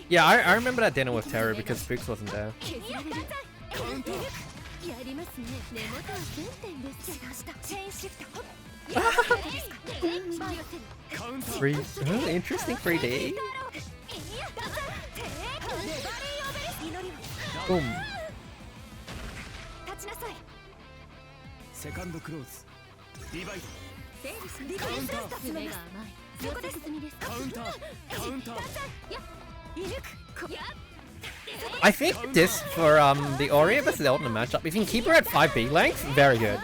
Yeah, I remember that dinner with Terror because Spooks wasn't there. Interesting 3D. Boom. I think this for the Aurea versus Elton matchup, if you can keep her at 5B length, very good.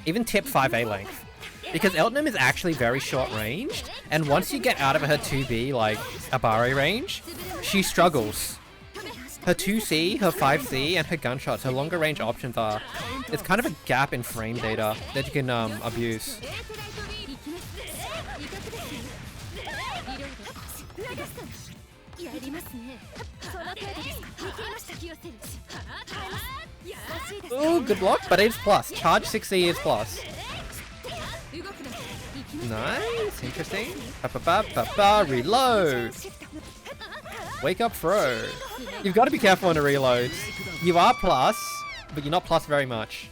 Even tip 5A length. Because Eltonum is actually very short ranged, and once you get out of her 2B, like, Abare range, she struggles. Her 2C, her 5C, and her gunshots, her longer range options are... It's kind of a gap in frame data that you can abuse. Ooh, good block, but it's plus. Charge 6C is plus. Nice, interesting. Reload. Wake up, throw. You've got to be careful on the reloads. You are plus, but you're not plus very much.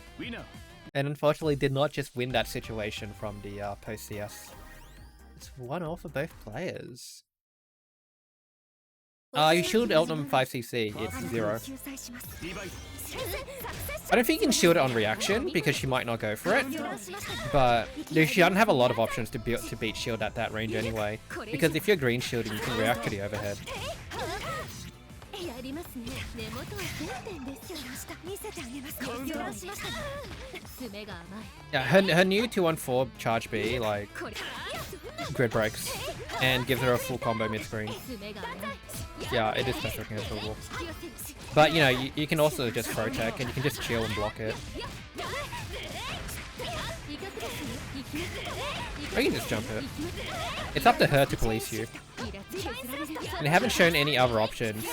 And unfortunately did not just win that situation from the post CS. It's 1-0 for both players. You shield Elton 5cc, it's 0. I don't think you can shield it on reaction because she might not go for it. But she doesn't have a lot of options to beat shield at that range anyway. Because if you're green shielding, you can react to the overhead. Yeah, her new 2-1-4 charge B, like, grid breaks and gives her a full combo mid-screen. Yeah, it is special cancelable. But, you know, you can also just throw tech and you can just chill and block it. Or you can just jump it. It's up to her to police you. And they haven't shown any other options.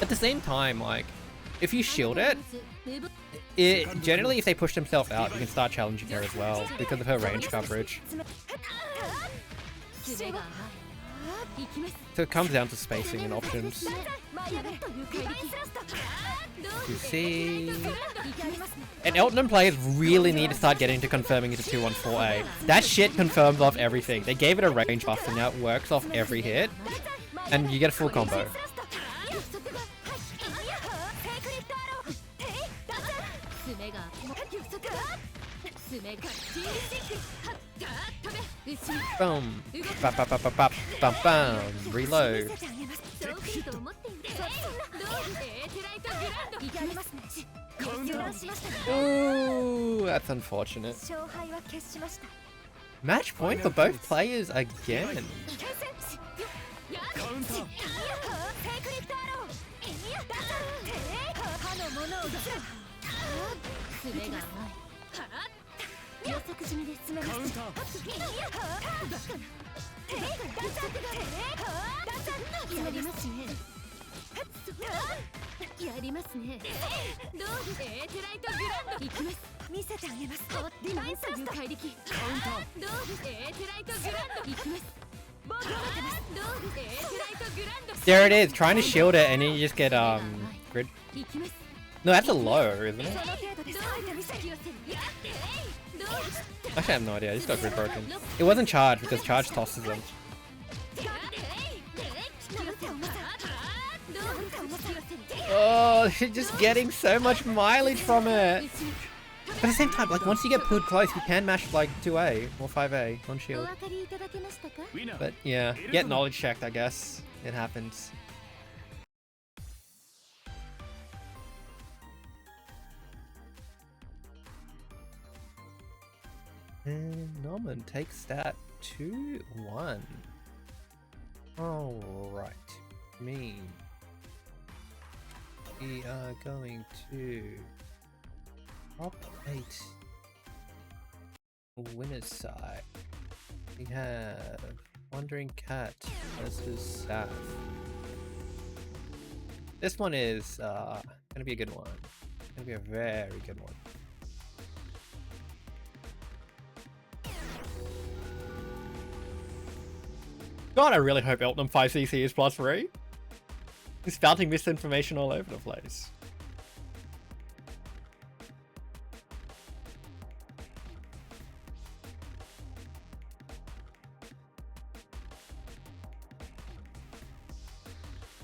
At the same time, like, if you shield it, generally if they push themselves out, you can start challenging her as well because of her range coverage. So it comes down to spacing and options. You see... And Elton players really need to start getting to confirming into 2-1-4A. That shit confirms off everything. They gave it a range buff and now it works off every hit. And you get a full combo. Boom. Bam, bam, bam, bam, bam, bam, bam. Reload. Ooh, that's unfortunate. Match point for both players again. There it is, trying to shield it and then you just get grid. No, that's a low, isn't it? Actually, I have no idea. I just got grid broken. It wasn't charged because charge tosses them. Oh, you're just getting so much mileage from it. But at the same time, like once you get pulled close, you can mash like 2A or 5A on shield. But yeah, get knowledge checked, I guess. It happens. And Norman takes that 2-1. Alright. Me. We are going to top 8 winner's side. We have Wandering Cat versus Saf. This one is gonna be a good one. Gonna be a very good one. God, I really hope Elton 5cc is +3. He's spouting misinformation all over the place.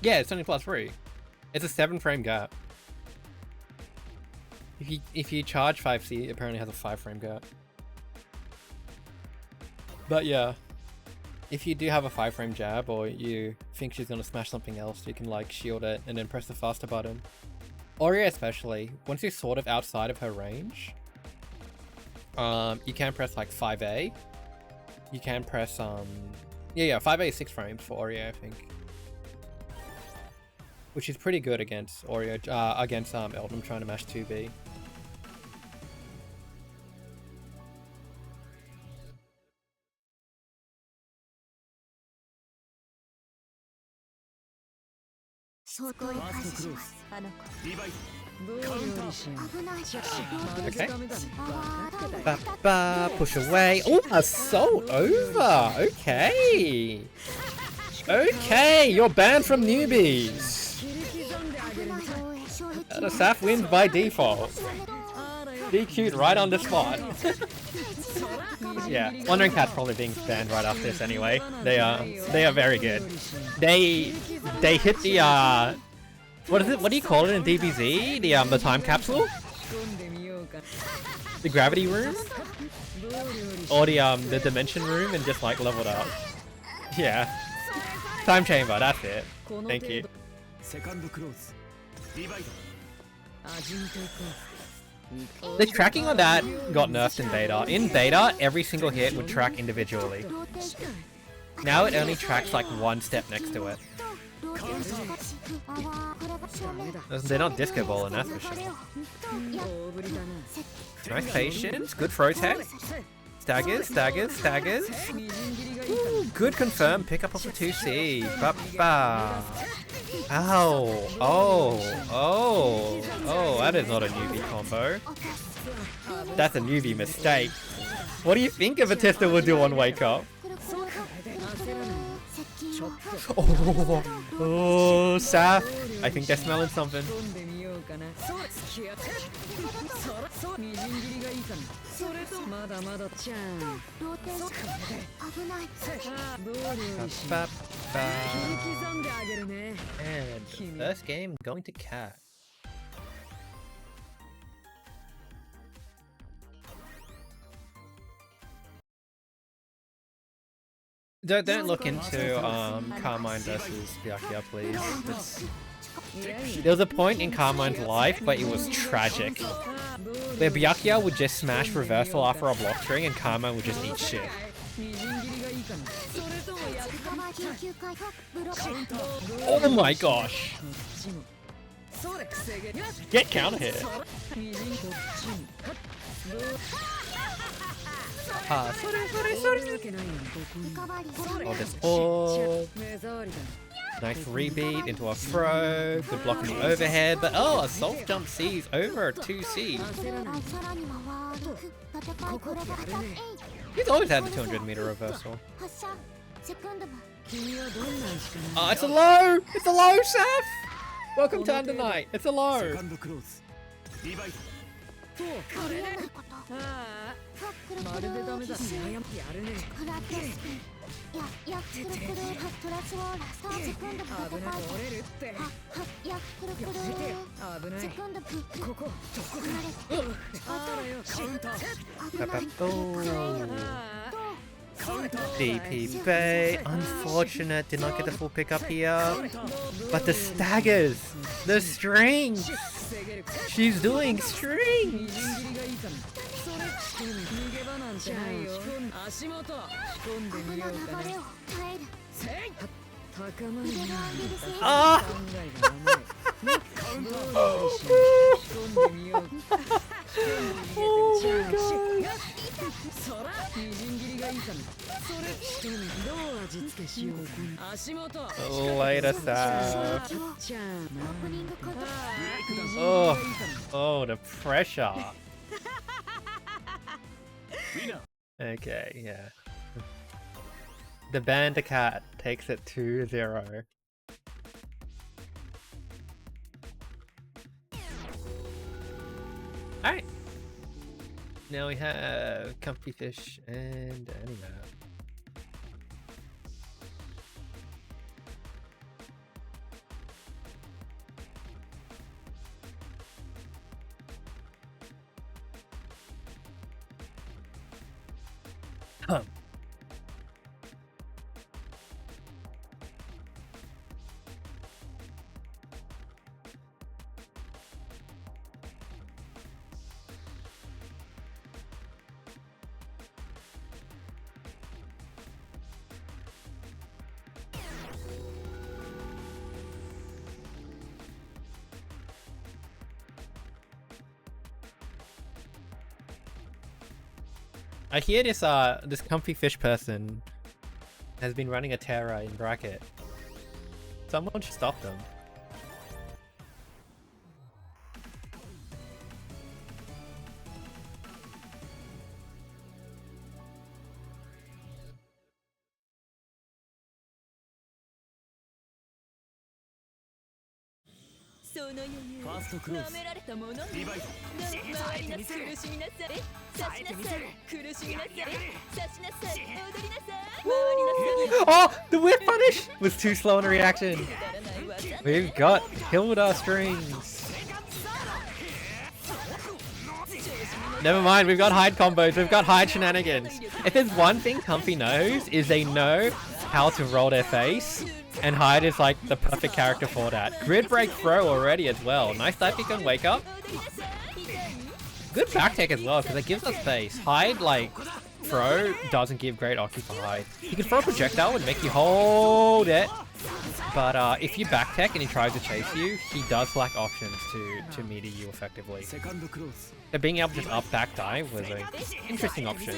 Yeah, it's only +3. It's a 7-frame gap. If you charge 5C, it apparently has a 5-frame gap. But yeah. If you do have a 5-frame jab, or you think she's gonna smash something else, you can like shield it and then press the faster button. Oreo especially, once you're sort of outside of her range, you can press like 5A. You can press 5A is 6 frames for Oreo, I think, which is pretty good against Oreo, against Elton trying to mash 2B. Okay. Push away. Oh, assault over. Okay. Okay, you're banned from newbies. The Saf wins by default. DQ'd right on the spot. Yeah, Wandering Cat's probably being banned right after this anyway. They are very good. They hit the what is it? What do you call it in DBZ? The time capsule? The gravity room? Or the dimension room and just like leveled up. Yeah. Time chamber, that's it. Thank you. The tracking on that got nerfed in beta. In beta, every single hit would track individually. Now it only tracks like one step next to it. They're not disco balling, that's for sure. Nice patience, good throw tech. Staggers, staggers, staggers. Ooh, good confirm, pick up off the 2C. Ba-ba. Ow. Oh, that is not a newbie combo. That's a newbie mistake. What do you think a tester would do on Wake Up? Oh, Saf. I think they're smelling something. And first game going to Cat. Don't look into Carmine versus Byakuya, please. There was a point in Carmine's life where it was tragic, where Byakuya would just smash reversal after a block string and Carmine would just eat shit. Oh my gosh! Get counter hit. Ah, oh, this orb. Nice rebeat into a throw. Good block in the overhead, but oh, a soft jump sees over 2C. He's always had the 200-meter reversal. Oh, it's a low! It's a low, Seth! Welcome to Under Night. It's a low. DP Bay, unfortunate, did not get the full pick up here. But the staggers, the strings, she's doing strings. Ah! Oh my God. Later, Saf. Oh, the pressure. Okay, yeah. The Bandicat takes it 2-0. Alright. Now we have Comfy Fish and Anima. I hear this Comfy Fish person has been running a Terra in bracket. Someone should stop them. Oh, the whip punish was too slow in a reaction. We've got Hilda strings. Never mind, we've got hide combos, we've got hide shenanigans. If there's one thing Comfy knows, is they know how to roll their face. And Hyde is like the perfect character for that. Grid break throw already as well. Nice dive kick on wake up. Good back tech as well because it gives us space. Hyde like throw doesn't give great Oki for Hyde. He can throw a projectile and make you hold it. But if you back tech and he tries to chase you, he does lack options to meter you effectively. So being able to just up back dive was an interesting option.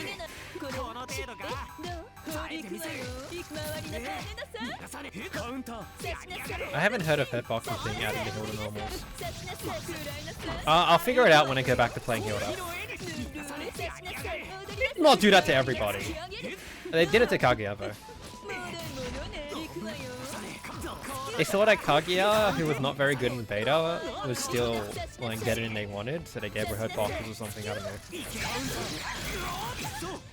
I haven't heard of hitboxes being added to Hilda normals. I'll figure it out when I go back to playing Hilda. Not do that to everybody. They did it to Kaguya though. They saw that Kaguya, who was not very good in beta, was still like getting in they wanted, so they gave her hitboxes or something, I don't know.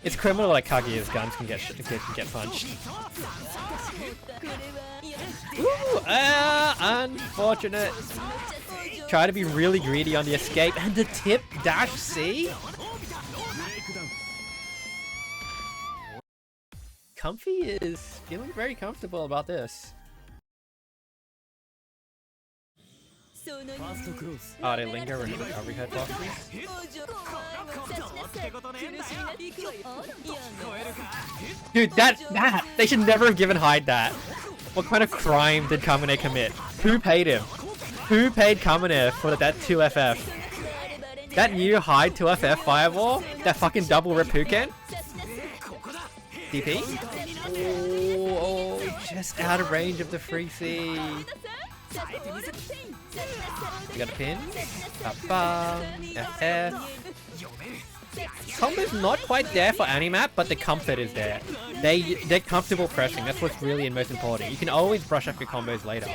It's criminal like Kaguya's guns can get punched. Ooh, unfortunate. Try to be really greedy on the escape and the tip dash C. Comfy is feeling very comfortable about this. Oh, they linger in the recovery hitboxes. Dude, that they should never have given Hyde that. What kind of crime did Kamine commit? Who paid him? Who paid Kamenev for that 2FF? That new high 2FF fireball? That fucking double Reppuken? DP? Oh, just out of range of the free C. You got a pin? Ba-bam. FF. Combo's not quite there for Animap, but the comfort is there. They're comfortable pressing. That's what's really most important. You can always brush up your combos later.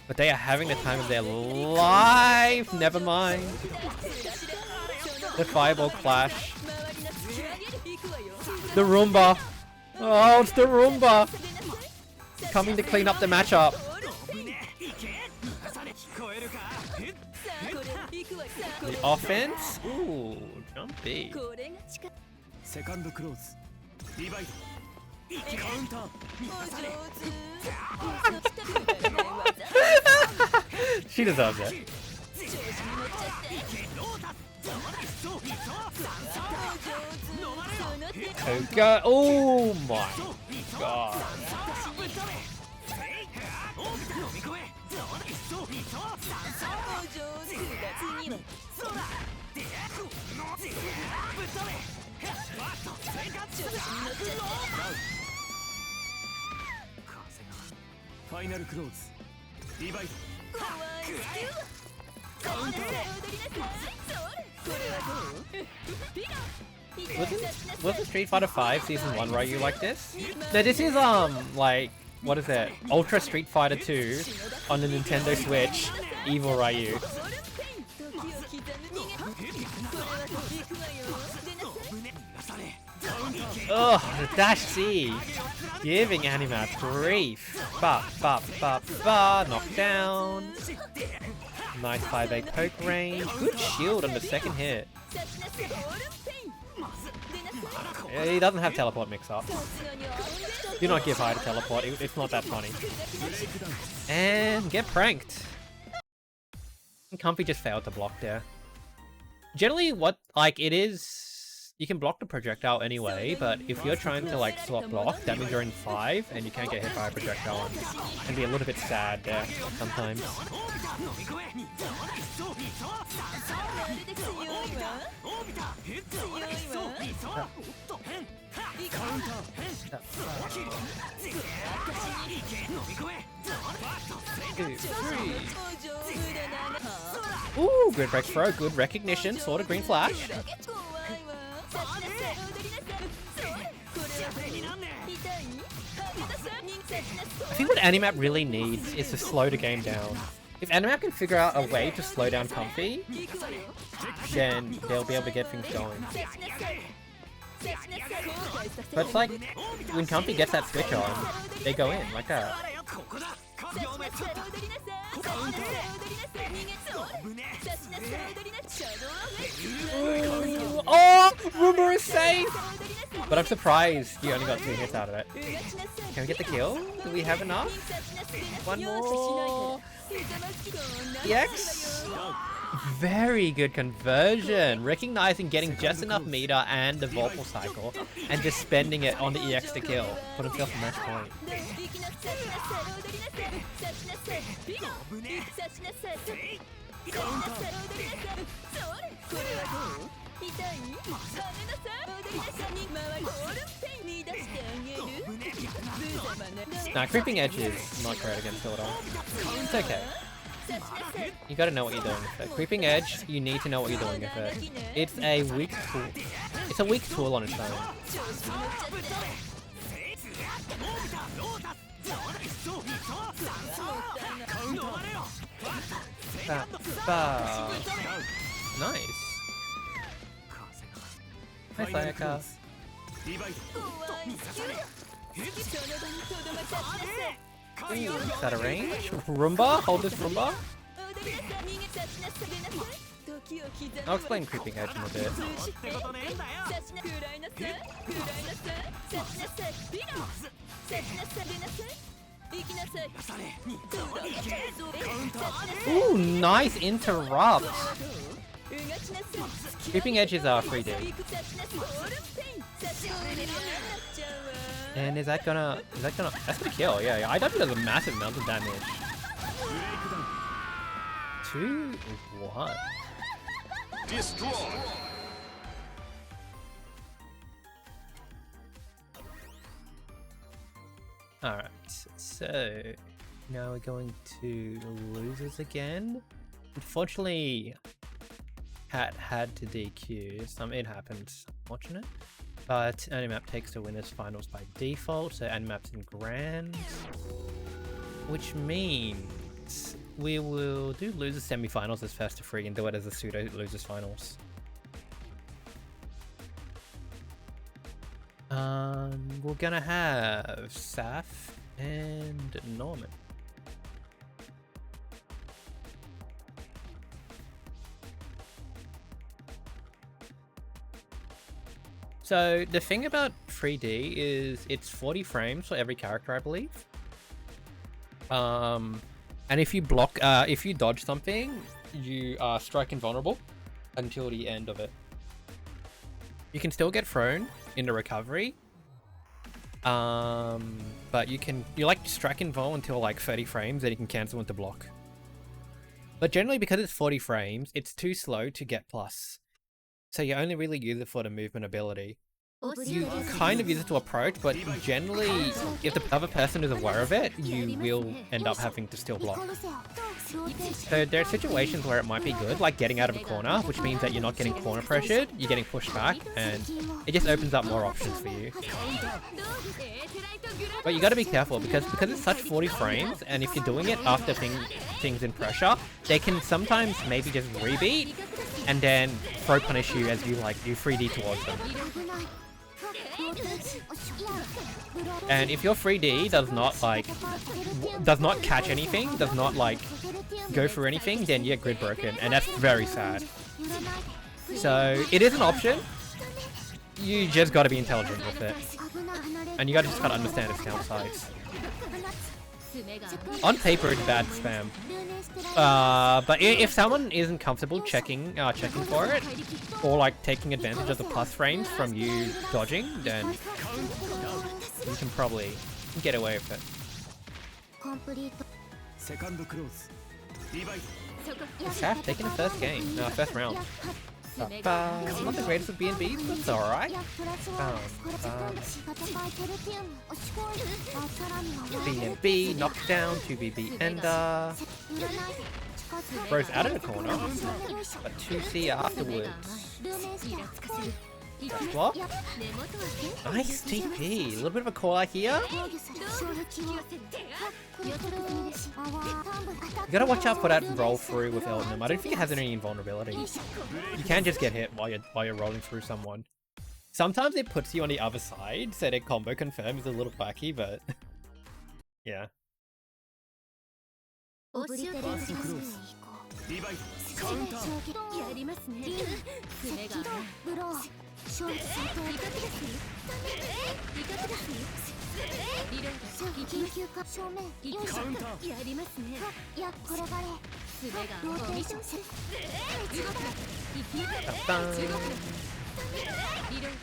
But they are having the time of their life. Never mind. The fireball clash. The Roomba. Oh, it's the Roomba. Coming to clean up the matchup. The offense? Ooh, jumpy. She deserves it. Koga. Oh my god. Final close. Divide. Wasn't Street Fighter 5 Season 1 Ryu like this? No, this is like, what is it? Ultra Street Fighter 2 on the Nintendo Switch, Evil Ryu. Ugh, the dash C, giving Animap grief. Ba ba ba ba, knockdown. Nice 5A poke range. Good shield on the second hit. He doesn't have teleport mix-up. Do not give high to teleport, it's not that funny. And get pranked. Comfy just failed to block there. Generally, it is... You can block the projectile anyway, but if you're trying to like swap block, that means you're in 5 and you can't get hit by a projectile. It can be a little bit sad there sometimes. Ooh, good rec throw, good recognition, sort of green flash. I think what Animap really needs is to slow the game down. If Animap can figure out a way to slow down Comfy, then they'll be able to get things going. But it's like, when Comfy gets that switch on, they go in, like that. Ooh, oh! Rumor is safe! But I'm surprised he only got 2 hits out of it. Can we get the kill? Do we have enough? One more... EX? Very good conversion! Recognizing getting just enough meter and the Vorpal cycle, and just spending it on the EX to kill. Put himself a match point. Nah, creeping edge is not great against it at all. It's okay. You gotta know what you're doing with it. Creeping edge, you need to know what you're doing with it. It's a weak tool. It's a weak tool on its own. Nice. Hi, Sayaka. Ooh, is that a range? Roomba? Hold this Roomba? I'll explain creeping edge in a bit. Ooh, nice interrupt! Creeping edge is our 3D. And that's gonna kill, yeah. IW does a massive amount of damage. 2-1. Destroy. Alright, so now we're going to losers again. Unfortunately, Hat had to DQ. It happens. Unfortunate. But Animap takes the winners finals by default, so Animap's in grand. Which means we will do losers semifinals as first to free and do it as a pseudo losers finals. We're gonna have Saf and Norman. So the thing about 3D is it's 40 frames for every character, I believe. And if you block, if you dodge something, you are strike invulnerable until the end of it. You can still get thrown in the recovery, but you like strike invul until like 30 frames, then you can cancel into block. But generally, because it's 40 frames, it's too slow to get plus. So you only really use it for the movement ability. You kind of use it to approach, but generally, if the other person is aware of it, you will end up having to still block. So there are situations where it might be good, like getting out of a corner, which means that you're not getting corner pressured, you're getting pushed back, and it just opens up more options for you. But you gotta be careful, because it's such 40 frames, and if you're doing it after things in pressure, they can sometimes maybe just rebeat, and then throw punish you as you like do 3D towards them. And if your 3D does not catch anything, does not like go through anything, then you get grid broken, and that's very sad. So it is an option. You just gotta be intelligent with it. And you just gotta understand its downsides. On paper it's bad spam. But if someone isn't comfortable checking for it, or like taking advantage of the plus frames from you dodging, then you can probably get away with it. Saf taking the first game, first round. Not the greatest of B&Bs, but it's alright. B&B, knockdown, 2BB ender. Bro's out of the corner, but 2C afterwards. What? Nice TP, a little bit of a call out here. You gotta watch out for that roll through with Elton. I don't think it has any invulnerability. You can just get hit while you're rolling through someone. Sometimes it puts you on the other side, so their combo confirm is a little wacky, but yeah.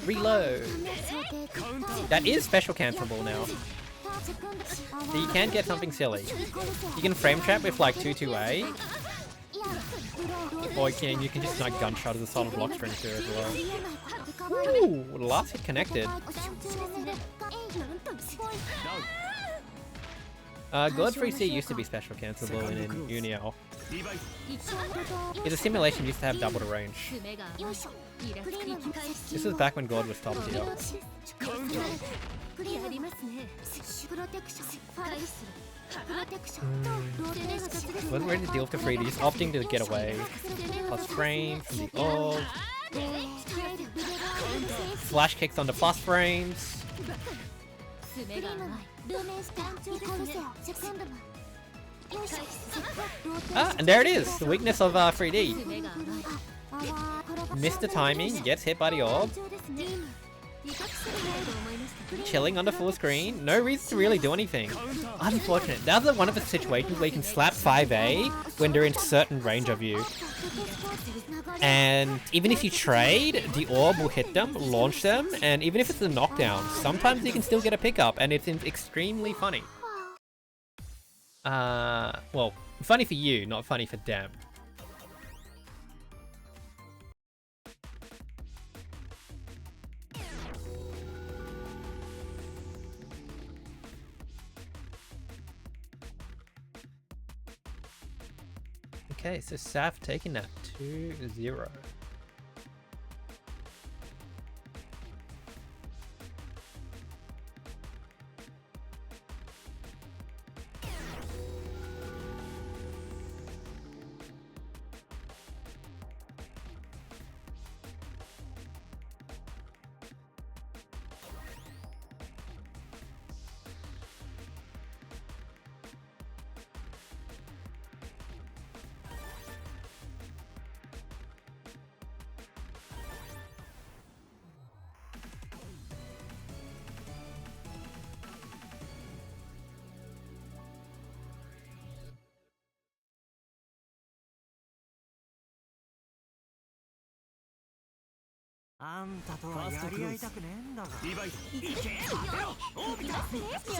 Reload. That is special cancelable now. So you can get something silly. You can frame trap with like 2-2A. Or you can just like gunshot as a solid block string too as well. Ooh, last hit connected. God 3C used to be special cancelable in UNI2. The simulation used to have double the range. This was back when God was top tier. Wasn't ready to deal with the 3D, just opting to get away. Plus frame from the orb. Flash kicks onto plus frames. And there it is, the weakness of 3D. Missed the timing, gets hit by the orb. Chilling on the full screen, no reason to really do anything. Unfortunate. That's one of the situations where you can slap 5A when they're in certain range of you. And even if you trade, the orb will hit them, launch them, and even if it's a knockdown, sometimes you can still get a pickup, and it's extremely funny. Well, funny for you, not funny for them. Okay, so Saf taking that 2-0.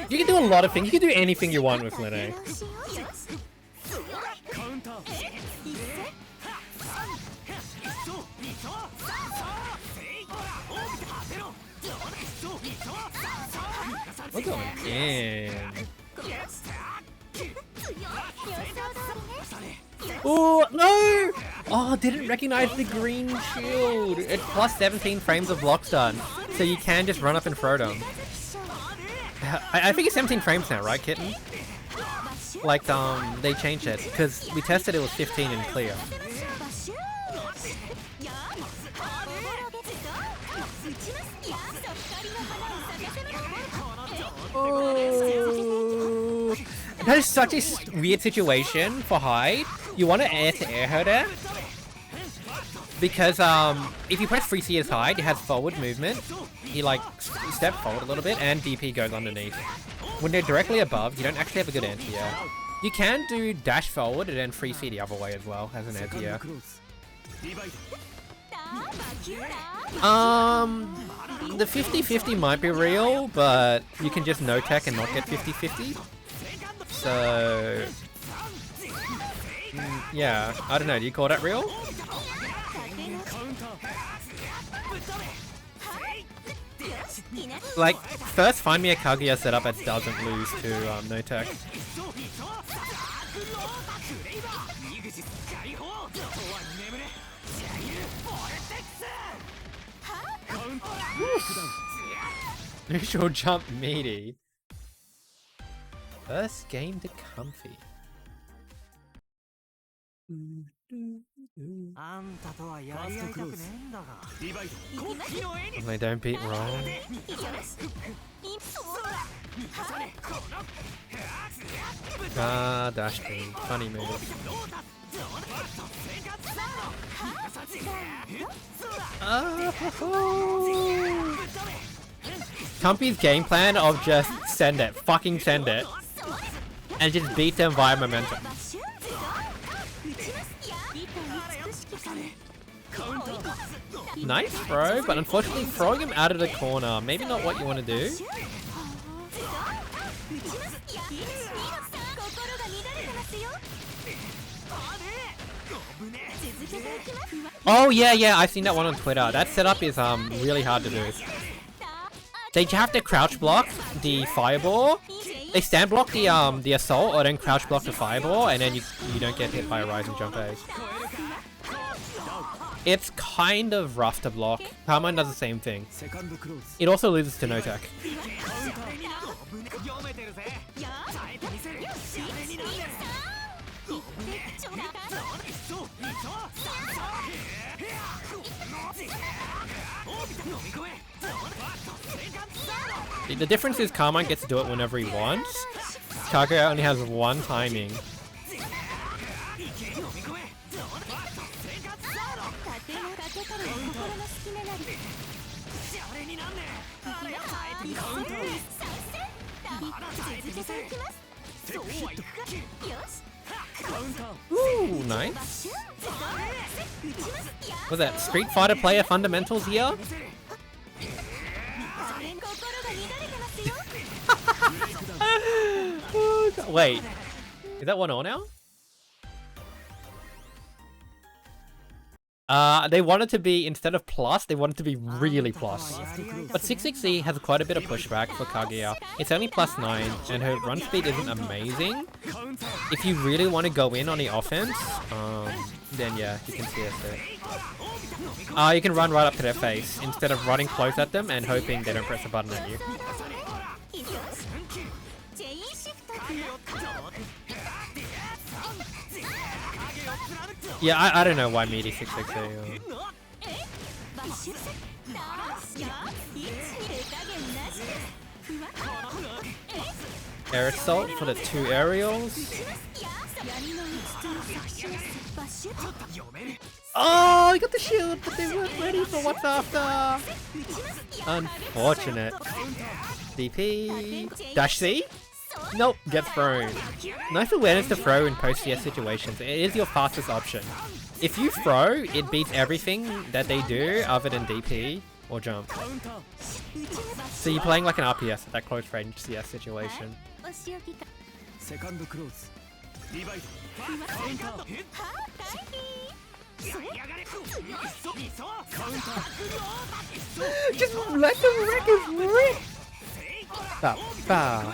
You can do a lot of things. You can do anything you want with Lene. We're going in. Oh, no! Oh, didn't recognize the green shield. It's plus 17 frames of block stun. So you can just run up and throw them. I think it's 17 frames now, right, Kitten? Like, they changed it. Because we tested it was 15 in clear. Oh. That is such a weird situation for Hyde. You want to air-to-air her there? Because if you press 3C as Hyde, it has forward movement. He like step forward a little bit and DP goes underneath. When they're directly above, you don't actually have a good anti-air. You can do dash forward and then 3C the other way as well as an anti-air. The 50-50 might be real, but you can just no-tech and not get 50-50. So... yeah, I don't know, do you call that real? Like, first find me a Kaguya setup that doesn't lose to no-tech. Neutral jump meaty. First game to comfy. They don't beat wrong. Ah, dash beam. Funny move. Comfy's game plan of just send it, fucking send it, and just beat them via momentum. Nice throw, but unfortunately throwing him out of the corner, maybe not what you want to do. Oh yeah, I've seen that one on Twitter. That setup is really hard to do. They have to crouch block the fireball. They stand block the assault, or then crouch block the fireball, and then you don't get hit by a rising jump A. It's kind of rough to block. Carmine does the same thing. It also loses to no tech. The difference is Carmine gets to do it whenever he wants. Kaguya only has one timing. Ooh, nice. Was that Street Fighter player fundamentals here? Wait, is that 1-0 now? They wanted to be, instead of plus, they wanted to be really plus. But 66E has quite a bit of pushback for Kaguya. It's only +9, and her run speed isn't amazing. If you really want to go in on the offense, then yeah, you can CS it. You can run right up to their face, instead of running close at them and hoping they don't press a button at you. Yeah, I don't know why meaty 660. Air assault for the 2 aerials. Oh, he got the shield, but they weren't ready for what's after. Unfortunate. DP. Dash C? Nope, gets thrown. Nice awareness to throw in post-CS situations. It is your fastest option. If you throw, it beats everything that they do other than DP or jump. So you're playing like an RPS at that close range CS situation. Just let them wreck his wreck! Bow.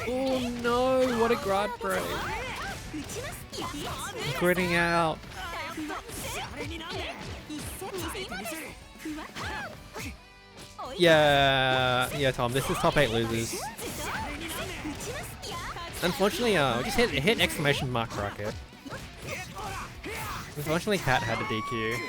Oh no, what a grad break. Gritting out. Yeah, Tom, this is top 8 losers. Unfortunately, just hit exclamation mark rocket. Unfortunately, Cat had a DQ.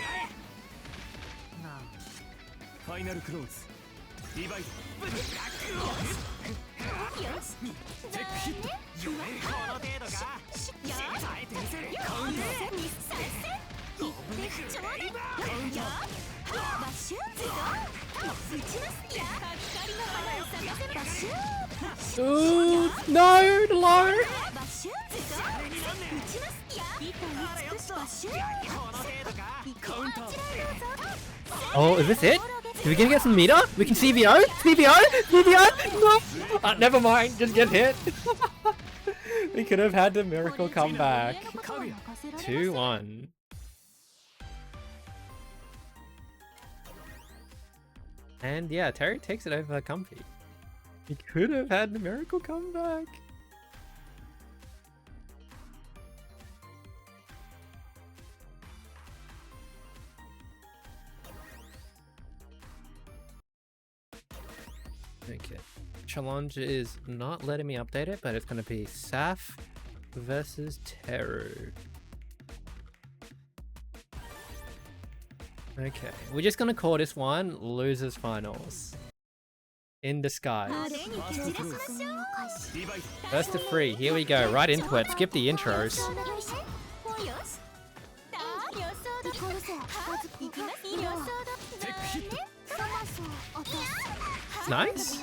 Ooh, no, low. Oh, is this it? Are we gonna get some meter? We can CVO? CVO? No! Never mind, just get hit. We could have had the miracle comeback. 2-1. And yeah, Terry takes it over Comfy. He could have had the miracle comeback. Okay. Challenge is not letting me update it, but it's going to be Saf versus Teru. Okay, we're just going to call this one Losers Finals. In disguise. First to 3, here we go, right into it. Skip the intros. Nice.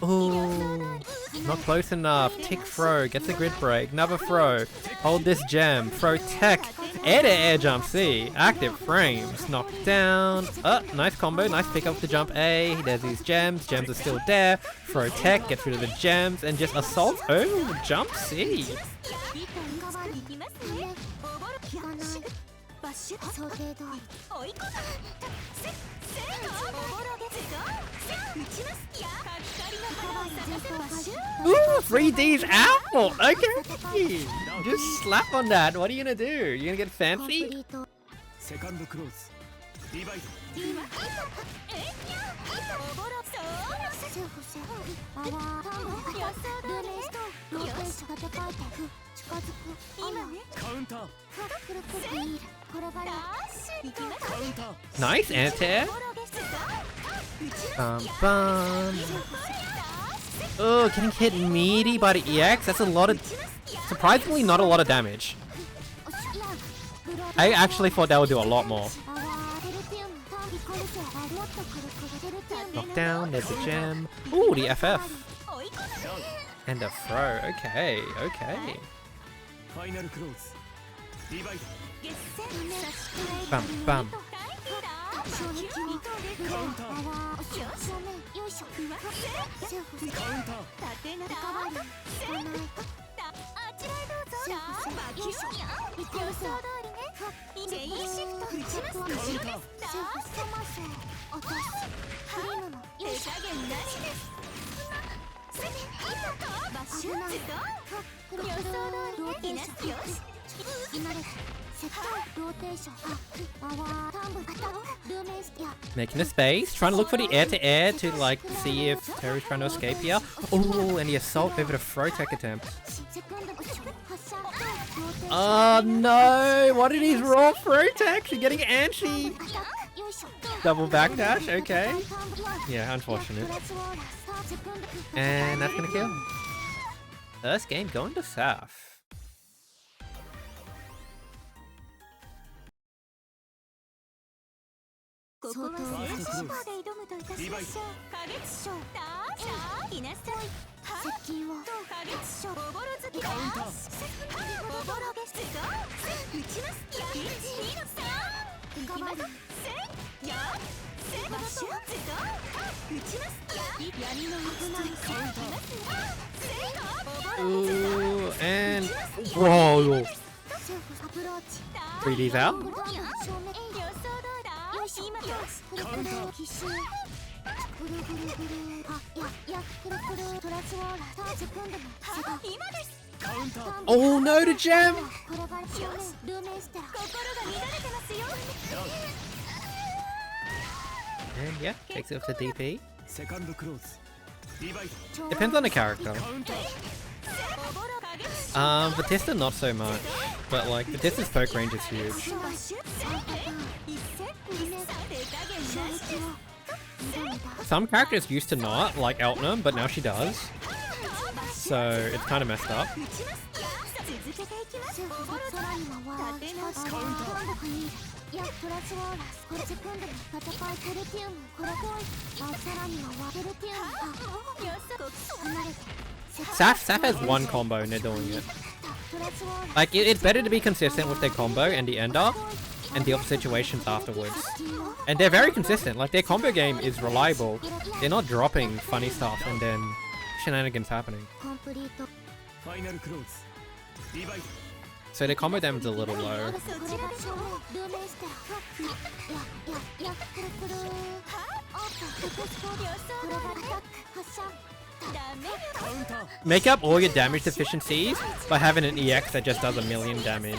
Ooh, not close enough. Tick throw, gets a grid break. Another throw. Hold this gem. Throw tech. Air to air jump C. Active frames. Knock down. Nice combo. Nice pick up the jump A. There's these gems. Gems are still there. Throw tech. Gets rid of the gems. And just assault over the jump C. Ooh, 3D's out! Okay! Just slap on that. What are you gonna do? You gonna get fancy? Nice anti-air. Oh, getting hit meaty by the EX. That's a lot of... Surprisingly, not a lot of damage. I actually thought that would do a lot more. Knockdown, there's the gem. Ooh, the FF. And a throw. Okay, okay. ファイナルクローズディバイド Bum bum. カウンターカウンター Making a space, trying to look for the air to like see if Terry's trying to escape here. Oh, and the assault over the throw tech attempt. Oh no! What are these raw throw techs? You're getting antsy. Double backdash, okay. Yeah, unfortunate. And that's gonna kill. First game going to Saf. Ooh, and whoa! 3D's out. Oh no, to gem! And yeah, takes it up to DP. セカンドクローズディバイド Depends on the character. カウンター Batista not so much, but like Batista's poke range is huge. Some characters used to not, like Eltnum, but now she does. So it's kind of messed up. Saf has one combo and they're doing it. Like, it's better to be consistent with their combo and the ender and deal with situations afterwards. And they're very consistent. Like, their combo game is reliable. They're not dropping funny stuff and then shenanigans happening. ファイナルクローズディバイド So their combo damage is a little low. Make up all your damage deficiencies by having an EX that just does 1,000,000 damage.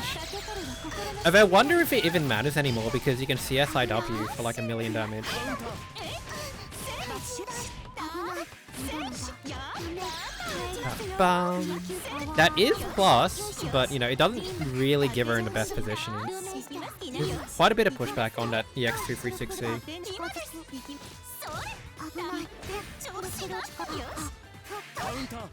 I wonder if it even matters anymore because you can CSIW for like 1,000,000 damage. Bum. That is plus, but you know, it doesn't really give her in the best positioning. Quite a bit of pushback on that EX236C. カウンター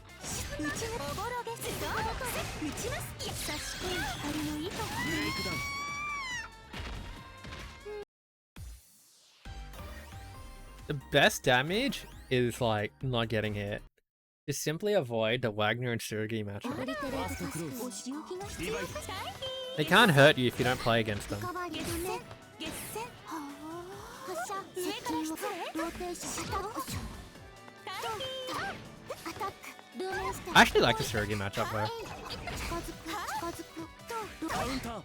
The best damage is like not getting hit. Just simply avoid the Wagner and Sergey matchup. ファーストクローズディバイド They can't hurt you if you don't play against them. I actually like the Sergey matchup though. カウンター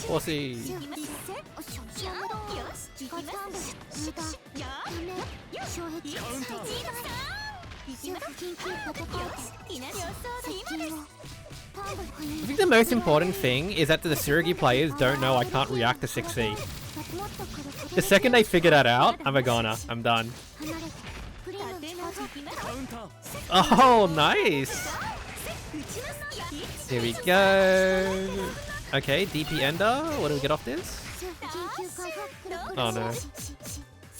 OCE. I think the most important thing is that the Sergey players don't know I can't react to 6C. The second they figure that out, I'm a goner. I'm done. カウンター Oh, nice! Here we go. Okay, DP Ender. What do we get off this? Oh no.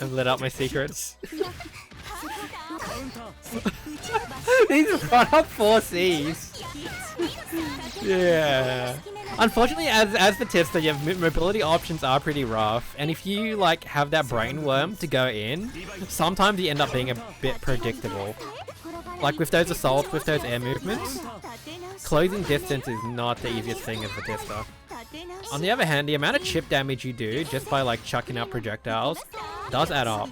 I've let out my secrets. These run up 4Cs. Yeah. Unfortunately, as Batista, your mobility options are pretty rough, and if you like have that brain worm to go in, sometimes you end up being a bit predictable. Like with those assaults, with those air movements, closing distance is not the easiest thing as Batista. On the other hand, the amount of chip damage you do just by like chucking out projectiles does add up.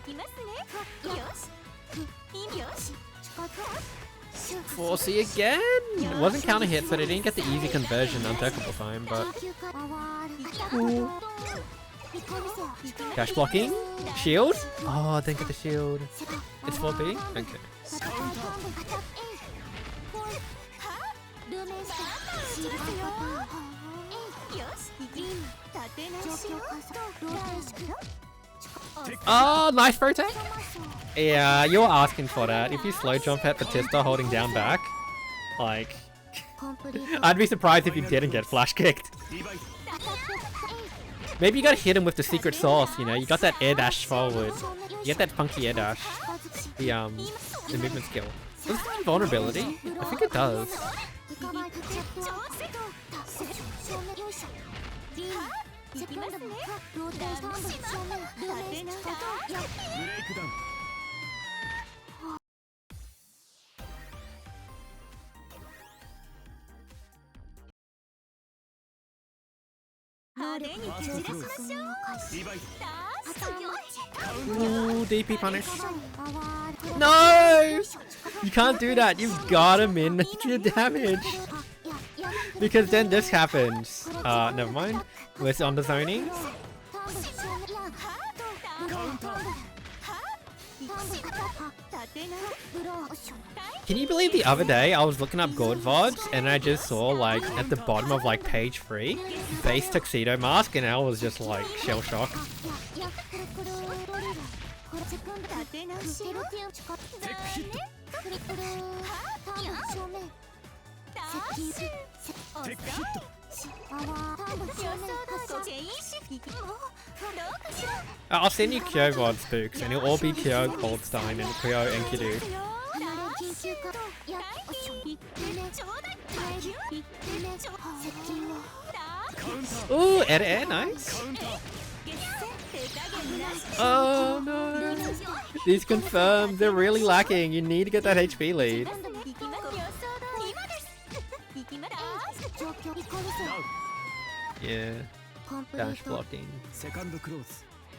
4C again! It wasn't counter hit, so they didn't get the easy conversion untackable time, but... Ooh. Dash blocking? Shield? Oh, I didn't get the shield. It's 4B? Okay. Oh, nice protect! Yeah, you were asking for that. If you slow jump at Batista holding down back, like... I'd be surprised if you didn't get flash kicked. Maybe you gotta hit him with the secret sauce, you know? You got that air dash forward. You get that funky air dash. The movement skill. Does it have vulnerability? I think it does. Ooh, DP punish. No! You can't do that. You've gotta min your damage. Because then this happens. Never mind. We're on the zoning. Can you believe the other day I was looking up gold VODs and I just saw like at the bottom of like page 3 base tuxedo mask and I was just like shell shocked. I'll send you Kyo VOD spooks and it'll all be Kyo Goldstein and Kyo Enkidu. Ooh, air, nice. Oh no. These confirmed, they're really lacking. You need to get that HP lead. Yeah. Dash blocking.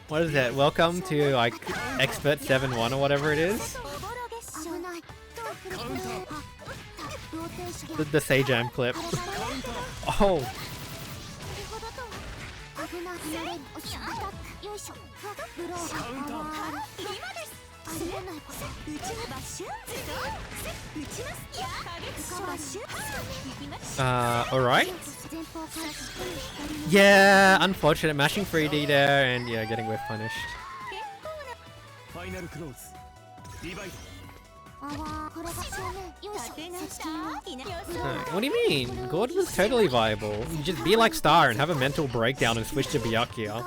What is that? Welcome to like Expert 7-1 or whatever it is. The Sajam clip. Oh. Alright. Yeah, unfortunate. Mashing 3D there and yeah, getting whiff punished. What do you mean? Gord was totally viable. You just be like Star and have a mental breakdown and switch to Byakuya.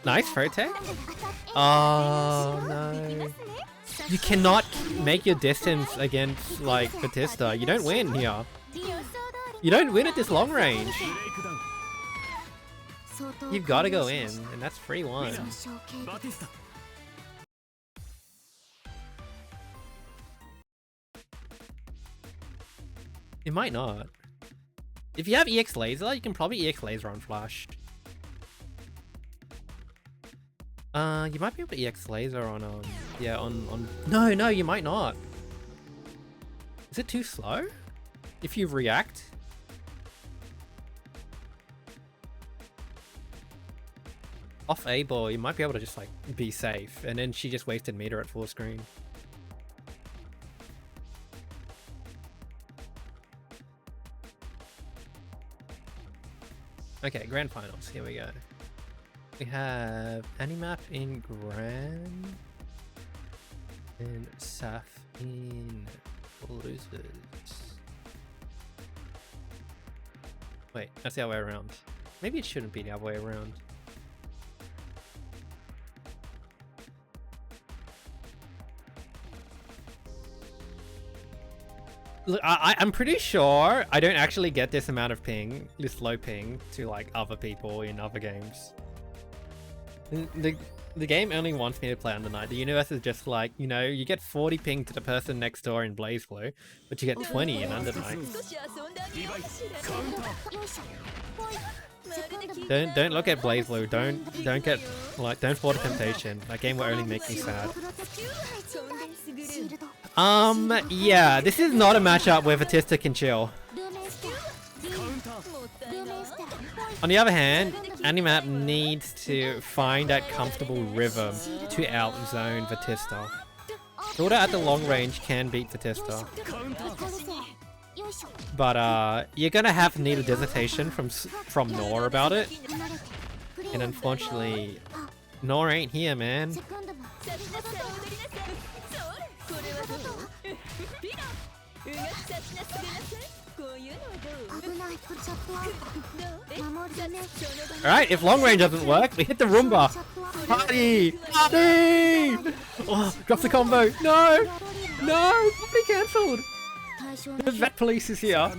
Nice protect. Oh no. You cannot make your distance against like Batista. You don't win here. You don't win at this long range. You've got to go in, and that's 3-1. It might not. If you have EX Laser, you can probably EX Laser on Flash. You might be able to EX Laser on, yeah, on... No, you might not. Is it too slow? If you react? Off A-ball, you might be able to just, like, be safe. And then she just wasted meter at full screen. Okay, grand finals. Here we go. We have Animap in Grand and Saf in Losers. Wait, that's the other way around. Maybe it shouldn't be the other way around. Look, I'm pretty sure I don't actually get this amount of ping, this low ping, to like other people in other games. The game only wants me to play Under Night. The universe is just like, you know, you get 40 ping to the person next door in Blaze Blue, but you get 20 in Under Night. Don't look at Blaze Blue. Don't fall to temptation. That game will only make me sad. Yeah, this is not a matchup where Vatista can chill. On the other hand, Animap needs to find that comfortable rhythm to outzone Vatista. Hilda at the long range can beat Vatista. But you're gonna have to need a dissertation from Nor about it. And unfortunately, Nor ain't here, man. Alright, if long range doesn't work, we hit the Roomba. Party! Party! Oh, drops the combo. No! No! Party cancelled! The vet police is here.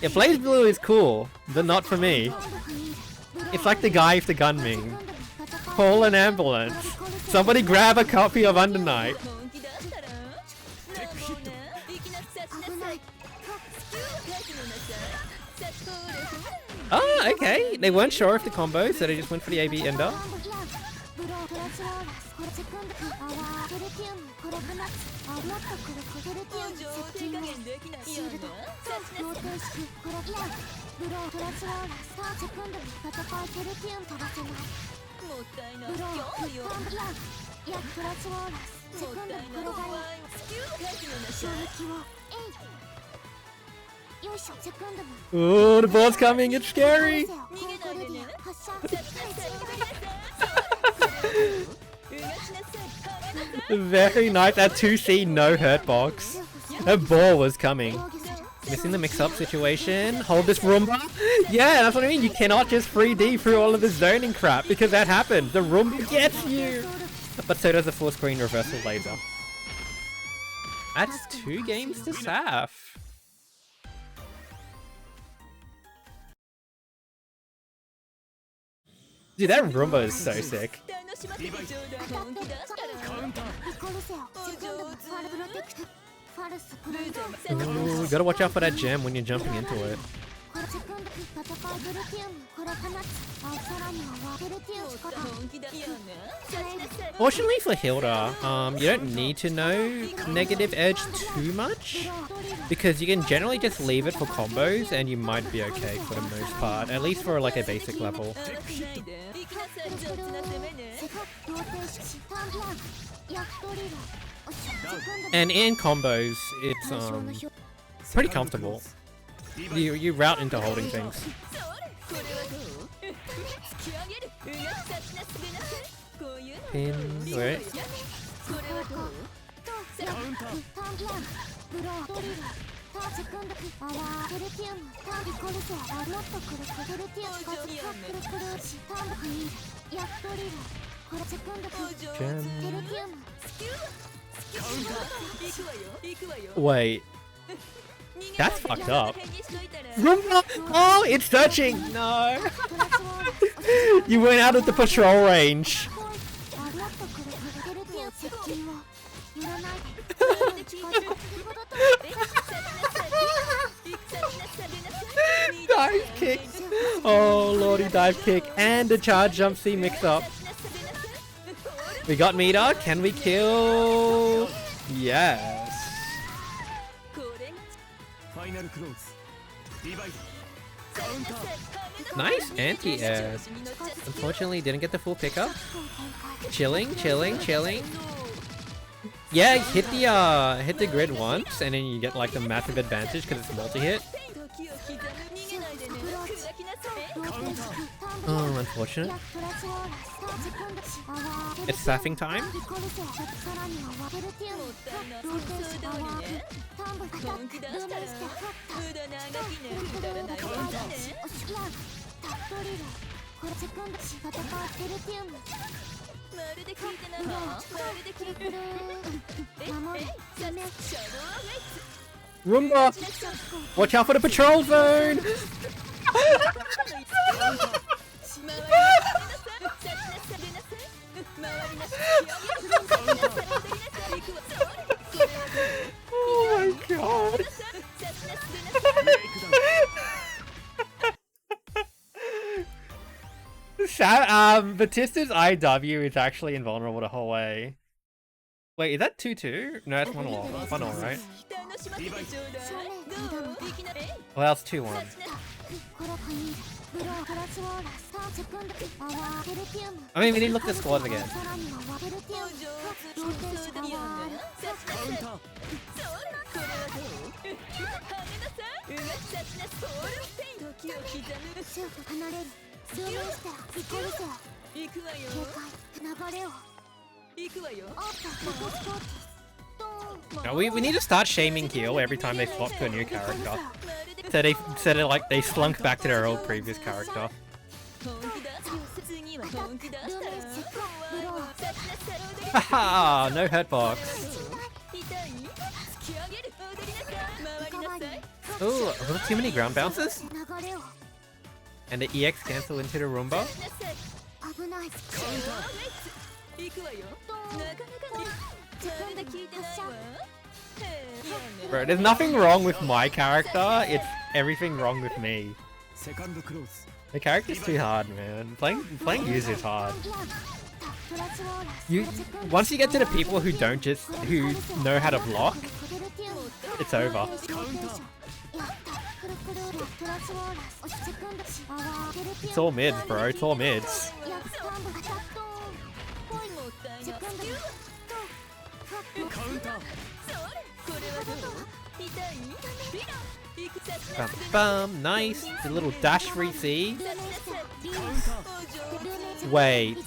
Yeah, Blaze Blue is cool, but not for me. It's like the guy with the gunming. Call an ambulance. Somebody grab a copy of Under Night. Oh, okay. They weren't sure of the combo, so they just went for the AB ender. Oh, the ball's coming, it's scary! Very nice, that 2C no hurt box. That ball was coming. Missing the mix-up situation. Hold this Roomba. Yeah, that's what I mean. You cannot just 3D through all of the zoning crap because that happens. The Roomba gets you. But so does the full screen reversal laser. That's 2 games to Saf. Dude, that Roomba is so sick. Ooh, gotta watch out for that gem when you're jumping into it. Fortunately for Hilda, you don't need to know negative edge too much, because you can generally just leave it for combos and you might be okay for the most part, at least for like a basic level. And in combos, it's pretty comfortable. You route into holding things. Pin, wait. Wait. That's fucked up. Roomba! Oh, it's searching! No! You went out of the patrol range. Dive kick! Oh lordy, dive kick and a charge jump C mix up. We got meter. Can we kill? Yes. Nice anti-air. Unfortunately, didn't get the full pickup. Chilling, chilling, chilling. Yeah, hit the grid once, and then you get like the massive advantage because it's multi-hit. Oh, unfortunate. It's saffing time. Roomba! Watch out for the patrol zone! Oh my god! Batista's IW is actually invulnerable the whole way. Wait, is that 2-2? No, that's 1-1. 1-1, right? Well, that's 2-1. I mean, we need to look at the squads again. Now we need to start shaming Keel every time they swap to a new character. So they slunk back to their old previous character. Haha, no hurt box. Ooh, a little too many ground bounces? And the EX cancel into the Roomba? Bro, there's nothing wrong with my character, it's everything wrong with me. The character's too hard, man. Playing Yuzu is hard. Once you get to the people who know how to block, it's over. It's all mids, bro. It's all mids. Bum, bum, nice. The little dash 3C. Wait.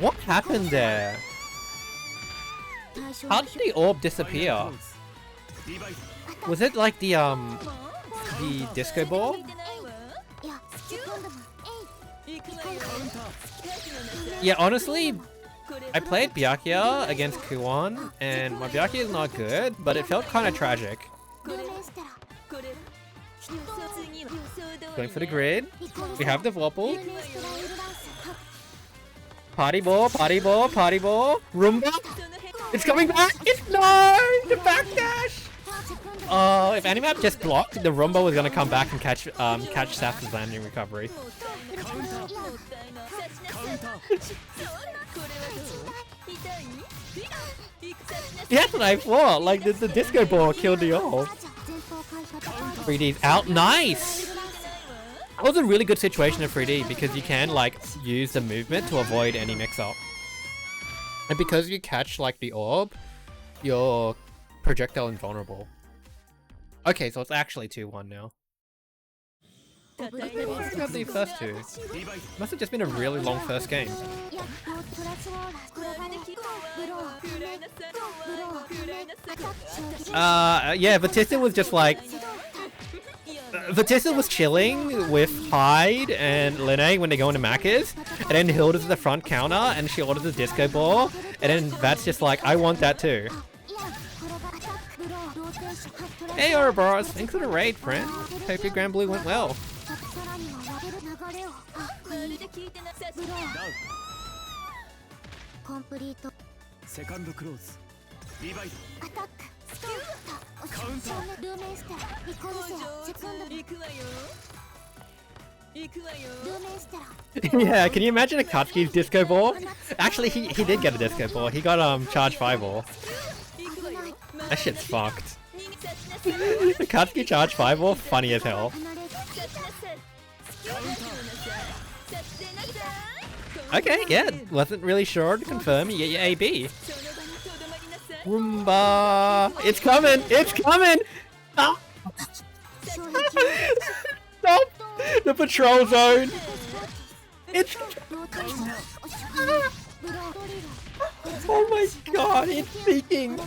What happened there? How did the orb disappear? Was it like the disco ball? Yeah, honestly, I played Byakuya against Kuon, and my Byakuya is not good, but it felt kind of tragic. Going for the grid. We have the Wobble. Party ball, party ball, party ball. Roomba. It's coming back. It's no! The backdash! Oh, if Animap just blocked, the Roomba was gonna come back and catch Saf's landing recovery. Yeah, that's what I thought. Like the disco ball killed the orb. 3D's out. Nice! That was a really good situation in 3D because you can like use the movement to avoid any mix-up. And because you catch like the orb, your projectile invulnerable. Okay, so it's actually 2-1 now. Let's grab the first two. Must have just been a really long first game. Yeah, Batista was just like... Batista was chilling with Hyde and Linnae when they go into Macca's, and then Hilda's the front counter, and she orders a disco ball, and then that's just like, I want that too. Hey Ouroboros, thanks for the raid, friend. Hope your Grand Blue went well. Yeah, can you imagine Akatsuki's disco ball? Actually, he did get a disco ball. He got charge 5 ball. That shit's fucked. Akatsuki charge 5 ball, funny as hell. Okay, yeah, wasn't really sure to confirm. You get your AB. Roomba! It's coming! It's coming! Stop! Stop! The patrol zone! It's... Oh my god, it's peeking!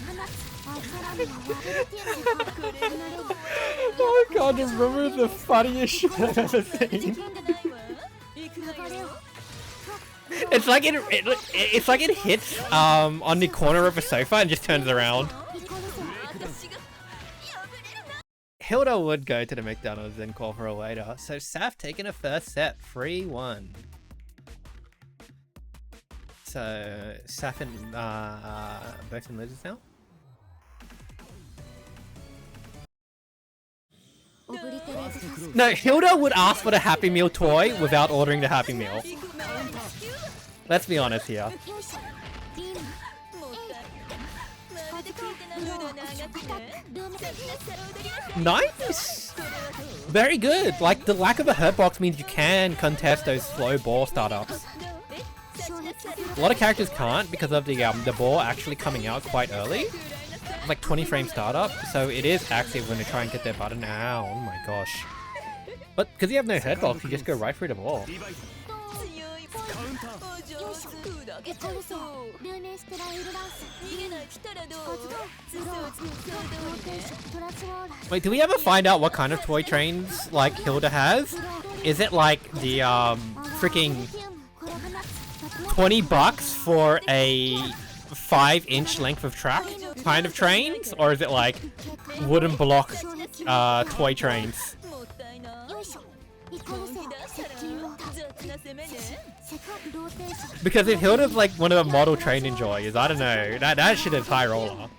Oh my god, the Roomba is the funniest shit I've ever seen. It's like it's like it hits on the corner of a sofa and just turns around. Hilda would go to the McDonald's and call for a waiter. So Saf taking a first set, 3-1. So Saf and both in losers now. No, Hilda would ask for the Happy Meal toy without ordering the Happy Meal. Let's be honest here. Nice! Very good. Like, the lack of a hurt box means you can contest those slow ball startups. A lot of characters can't because of the ball actually coming out quite early. Like 20 frame startup, so it is active when they try and get their button. Ow, oh my gosh. But because you have no head box, you just go right through the ball. Wait, do we ever find out what kind of toy trains like Hilda has? Is it like the freaking $20 for a 5-inch length of track kind of trains, or is it like wooden block toy trains? Because if Hilda's like one of the model train enjoyers, I don't know, that shit is high roller.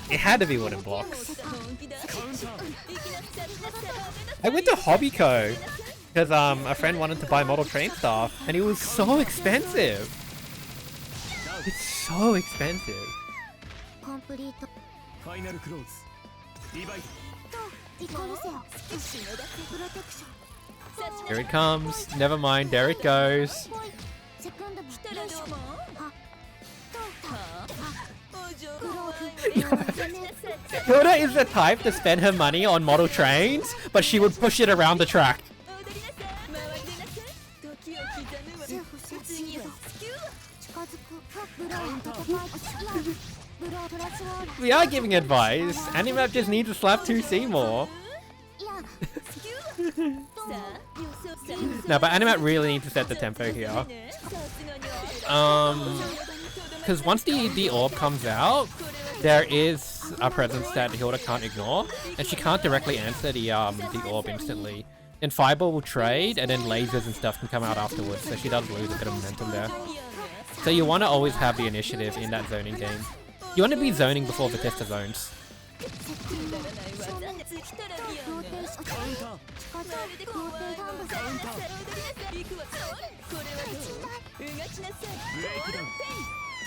It had to be wooden blocks. I went to Hobbyco because a friend wanted to buy model train stuff and it was so expensive. It's so expensive. Here it comes. Never mind, there it goes. Hilda is the type to spend her money on model trains, but she would push it around the track. We are giving advice. Animap just needs to slap 2C more. No, but Animat really needs to set the tempo here. Because once the orb comes out, there is a presence that Hilda can't ignore, and she can't directly answer the orb instantly. Then Fireball will trade, and then lasers and stuff can come out afterwards, so she does lose a bit of momentum there. So you want to always have the initiative in that zoning game. You want to be zoning before Vitesta zones.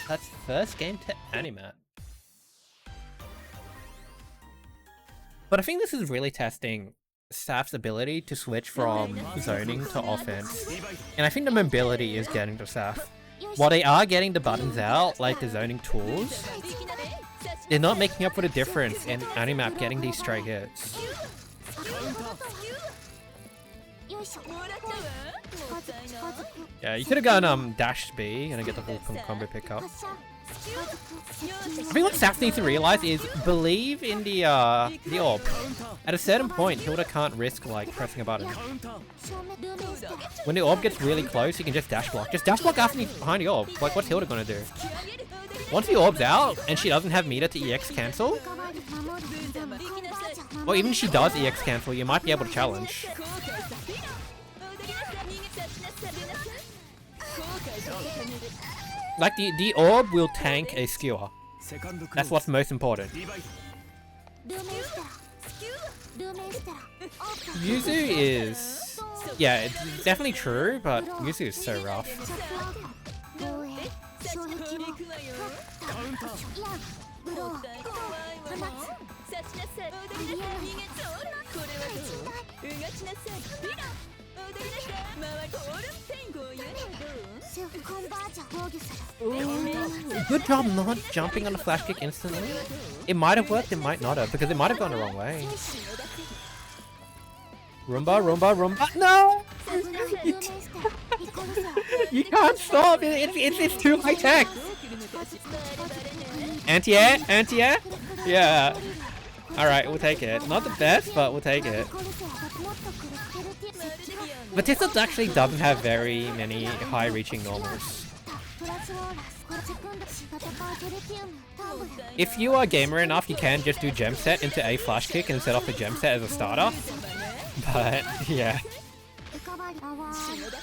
That's first game to Animat. But I think this is really testing Saf's ability to switch from zoning to offense. And I think the mobility is getting to Saf. While they are getting the buttons out, like the zoning tools, they're not making up for the difference in Animap getting these stray hits. Yeah, you could have gone dash B and get the full combo pickup. I think what Saf needs to realize is believe in the orb. At a certain point, Hilda can't risk like pressing a button. When the orb gets really close, you can just dash block. Just dash block after behind the orb. Like, what's Hilda gonna do? Once the orb's out and she doesn't have meter to EX cancel, or even if she does EX cancel, you might be able to challenge. Like, the orb will tank a skewer. That's what's most important. Yuzu is... yeah, it's definitely true, but Yuzu is so rough. Good job not jumping on a flash kick instantly. It might have worked, it might not have, because it might have gone the wrong way. Roomba, Roomba, Roomba. No! You can't stop! It's too high tech! Anti-air? Anti-air? Yeah. Alright, we'll take it. Not the best, but we'll take it. But this actually doesn't have very many high-reaching normals. If you are gamer enough, you can just do gem set into a flash kick and set off a gem set as a starter. But, yeah.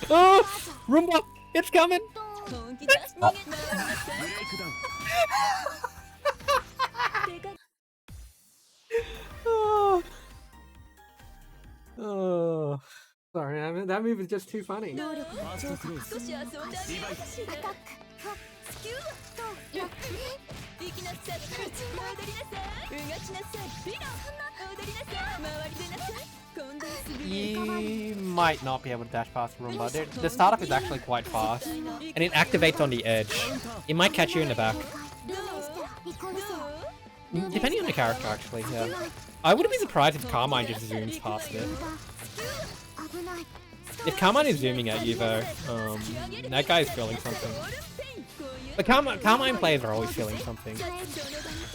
Oh! Roomba! It's coming! Oh. Oh. Sorry, I mean, that move is just too funny. ファーストクローズリバイ行きなさい踊りなさいうがちなさいピロ踊りなさい回り出なさい今度はすぐ You might not be able to dash past Roomba. The startup is actually quite fast, and it activates on the edge. It might catch you in the back. Depending on the character, actually, yeah. I wouldn't be surprised if Carmine just zooms past it. If Carmine is zooming at you, though, that guy's feeling something. But Carmine players are always feeling something.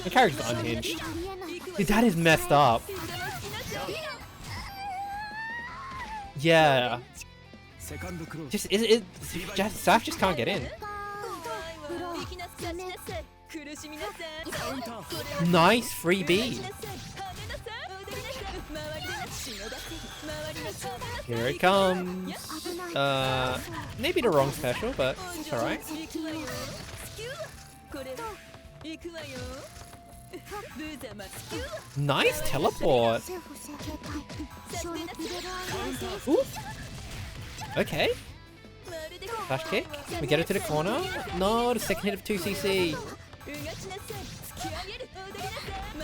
The character's unhinged. Dude, that is messed up. Yeah. Just Saf just can't get in. Nice freebie. Here it comes. Maybe the wrong special, but it's alright. Nice teleport. Ooh. Okay. Flash kick. We get it to the corner. No, the second hit of 2cc.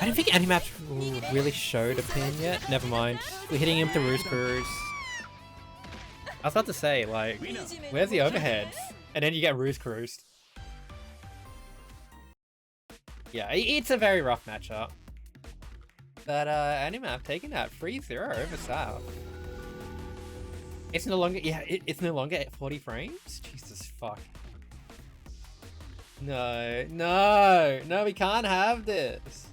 I don't think Animaps really showed a pin yet. Never mind. We're hitting him with the Roost Cruise. I was about to say, like, where's the overheads? And then you get Roost Cruised. Yeah, it's a very rough matchup. But Animap taking that 3-0 over South. It's no longer, yeah, it's no longer at 40 frames? Jesus fuck. No, we can't have this.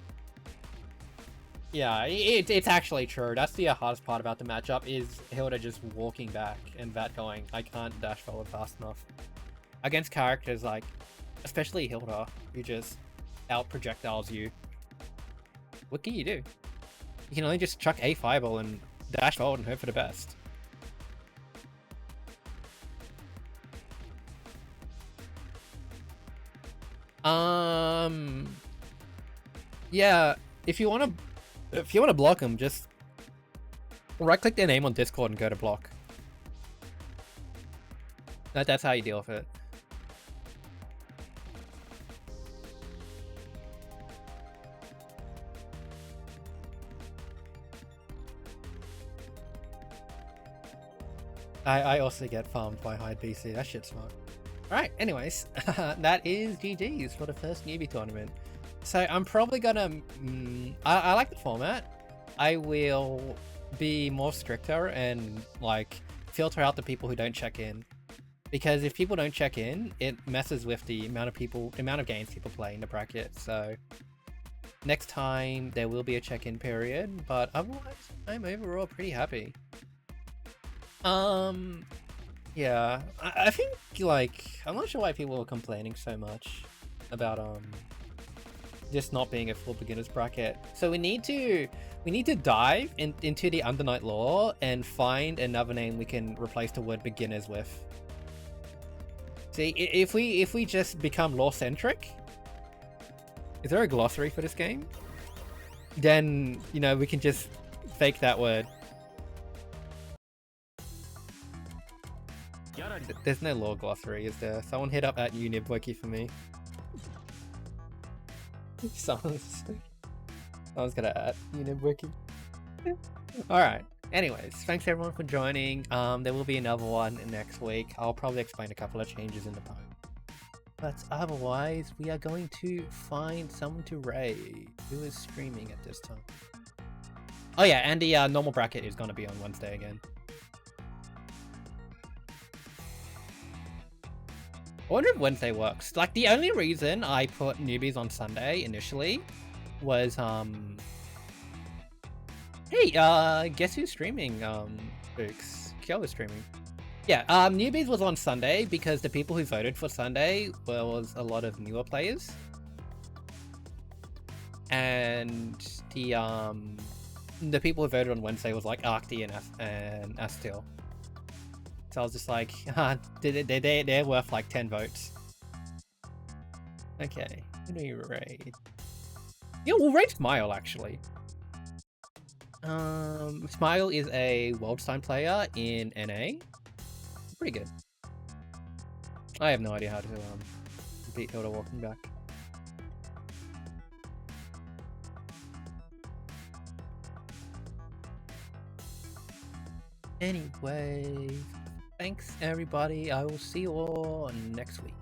Yeah, it's actually true. That's the hardest part about the matchup is Hilda just walking back and Vat going, I can't dash forward fast enough. Against characters like, especially Hilda, who just out projectiles you. What can you do? You can only just chuck a fireball and dash forward and hope for the best. Yeah, if you wanna block them, just right click their name on Discord and go to block. That's how you deal with it. I also get farmed by Hyde BC. That shit's smart. Alright, anyways, that is GG's for the first newbie tournament. So I'm probably gonna... I like the format. I will be more stricter and like filter out the people who don't check in. Because if people don't check in, it messes with the amount of games people play in the bracket. So next time there will be a check-in period, but otherwise I'm overall pretty happy. Yeah, I think, like, I'm not sure why people are complaining so much about, just not being a full beginner's bracket. So we need to dive into the Undernight lore and find another name we can replace the word beginners with. See, if we just become lore-centric, is there a glossary for this game? Then, you know, we can just fake that word. There's no lore glossary, is there? Someone hit up at UNI2 for me. Someone's gonna add UNI2. Alright, anyways, thanks everyone for joining. There will be another one next week. I'll probably explain a couple of changes in the poem. But otherwise, we are going to find someone to raid. Who is streaming at this time? Oh yeah, and the normal bracket is gonna be on Wednesday again. I wonder if Wednesday works. Like, the only reason I put newbies on Sunday initially was, Hey, guess who's streaming? Books. Kyo streaming. Yeah, Newbies was on Sunday because the people who voted for Sunday was a lot of newer players. And the people who voted on Wednesday was like Arcti and Astil. So I was just like, they're worth like 10 votes. Okay, who do we raid? Yeah, we'll raid Smile actually. Smile is a Worldstein player in NA. Pretty good. I have no idea how to beat Hilda walking back. Anyway, thanks everybody. I will see you all next week.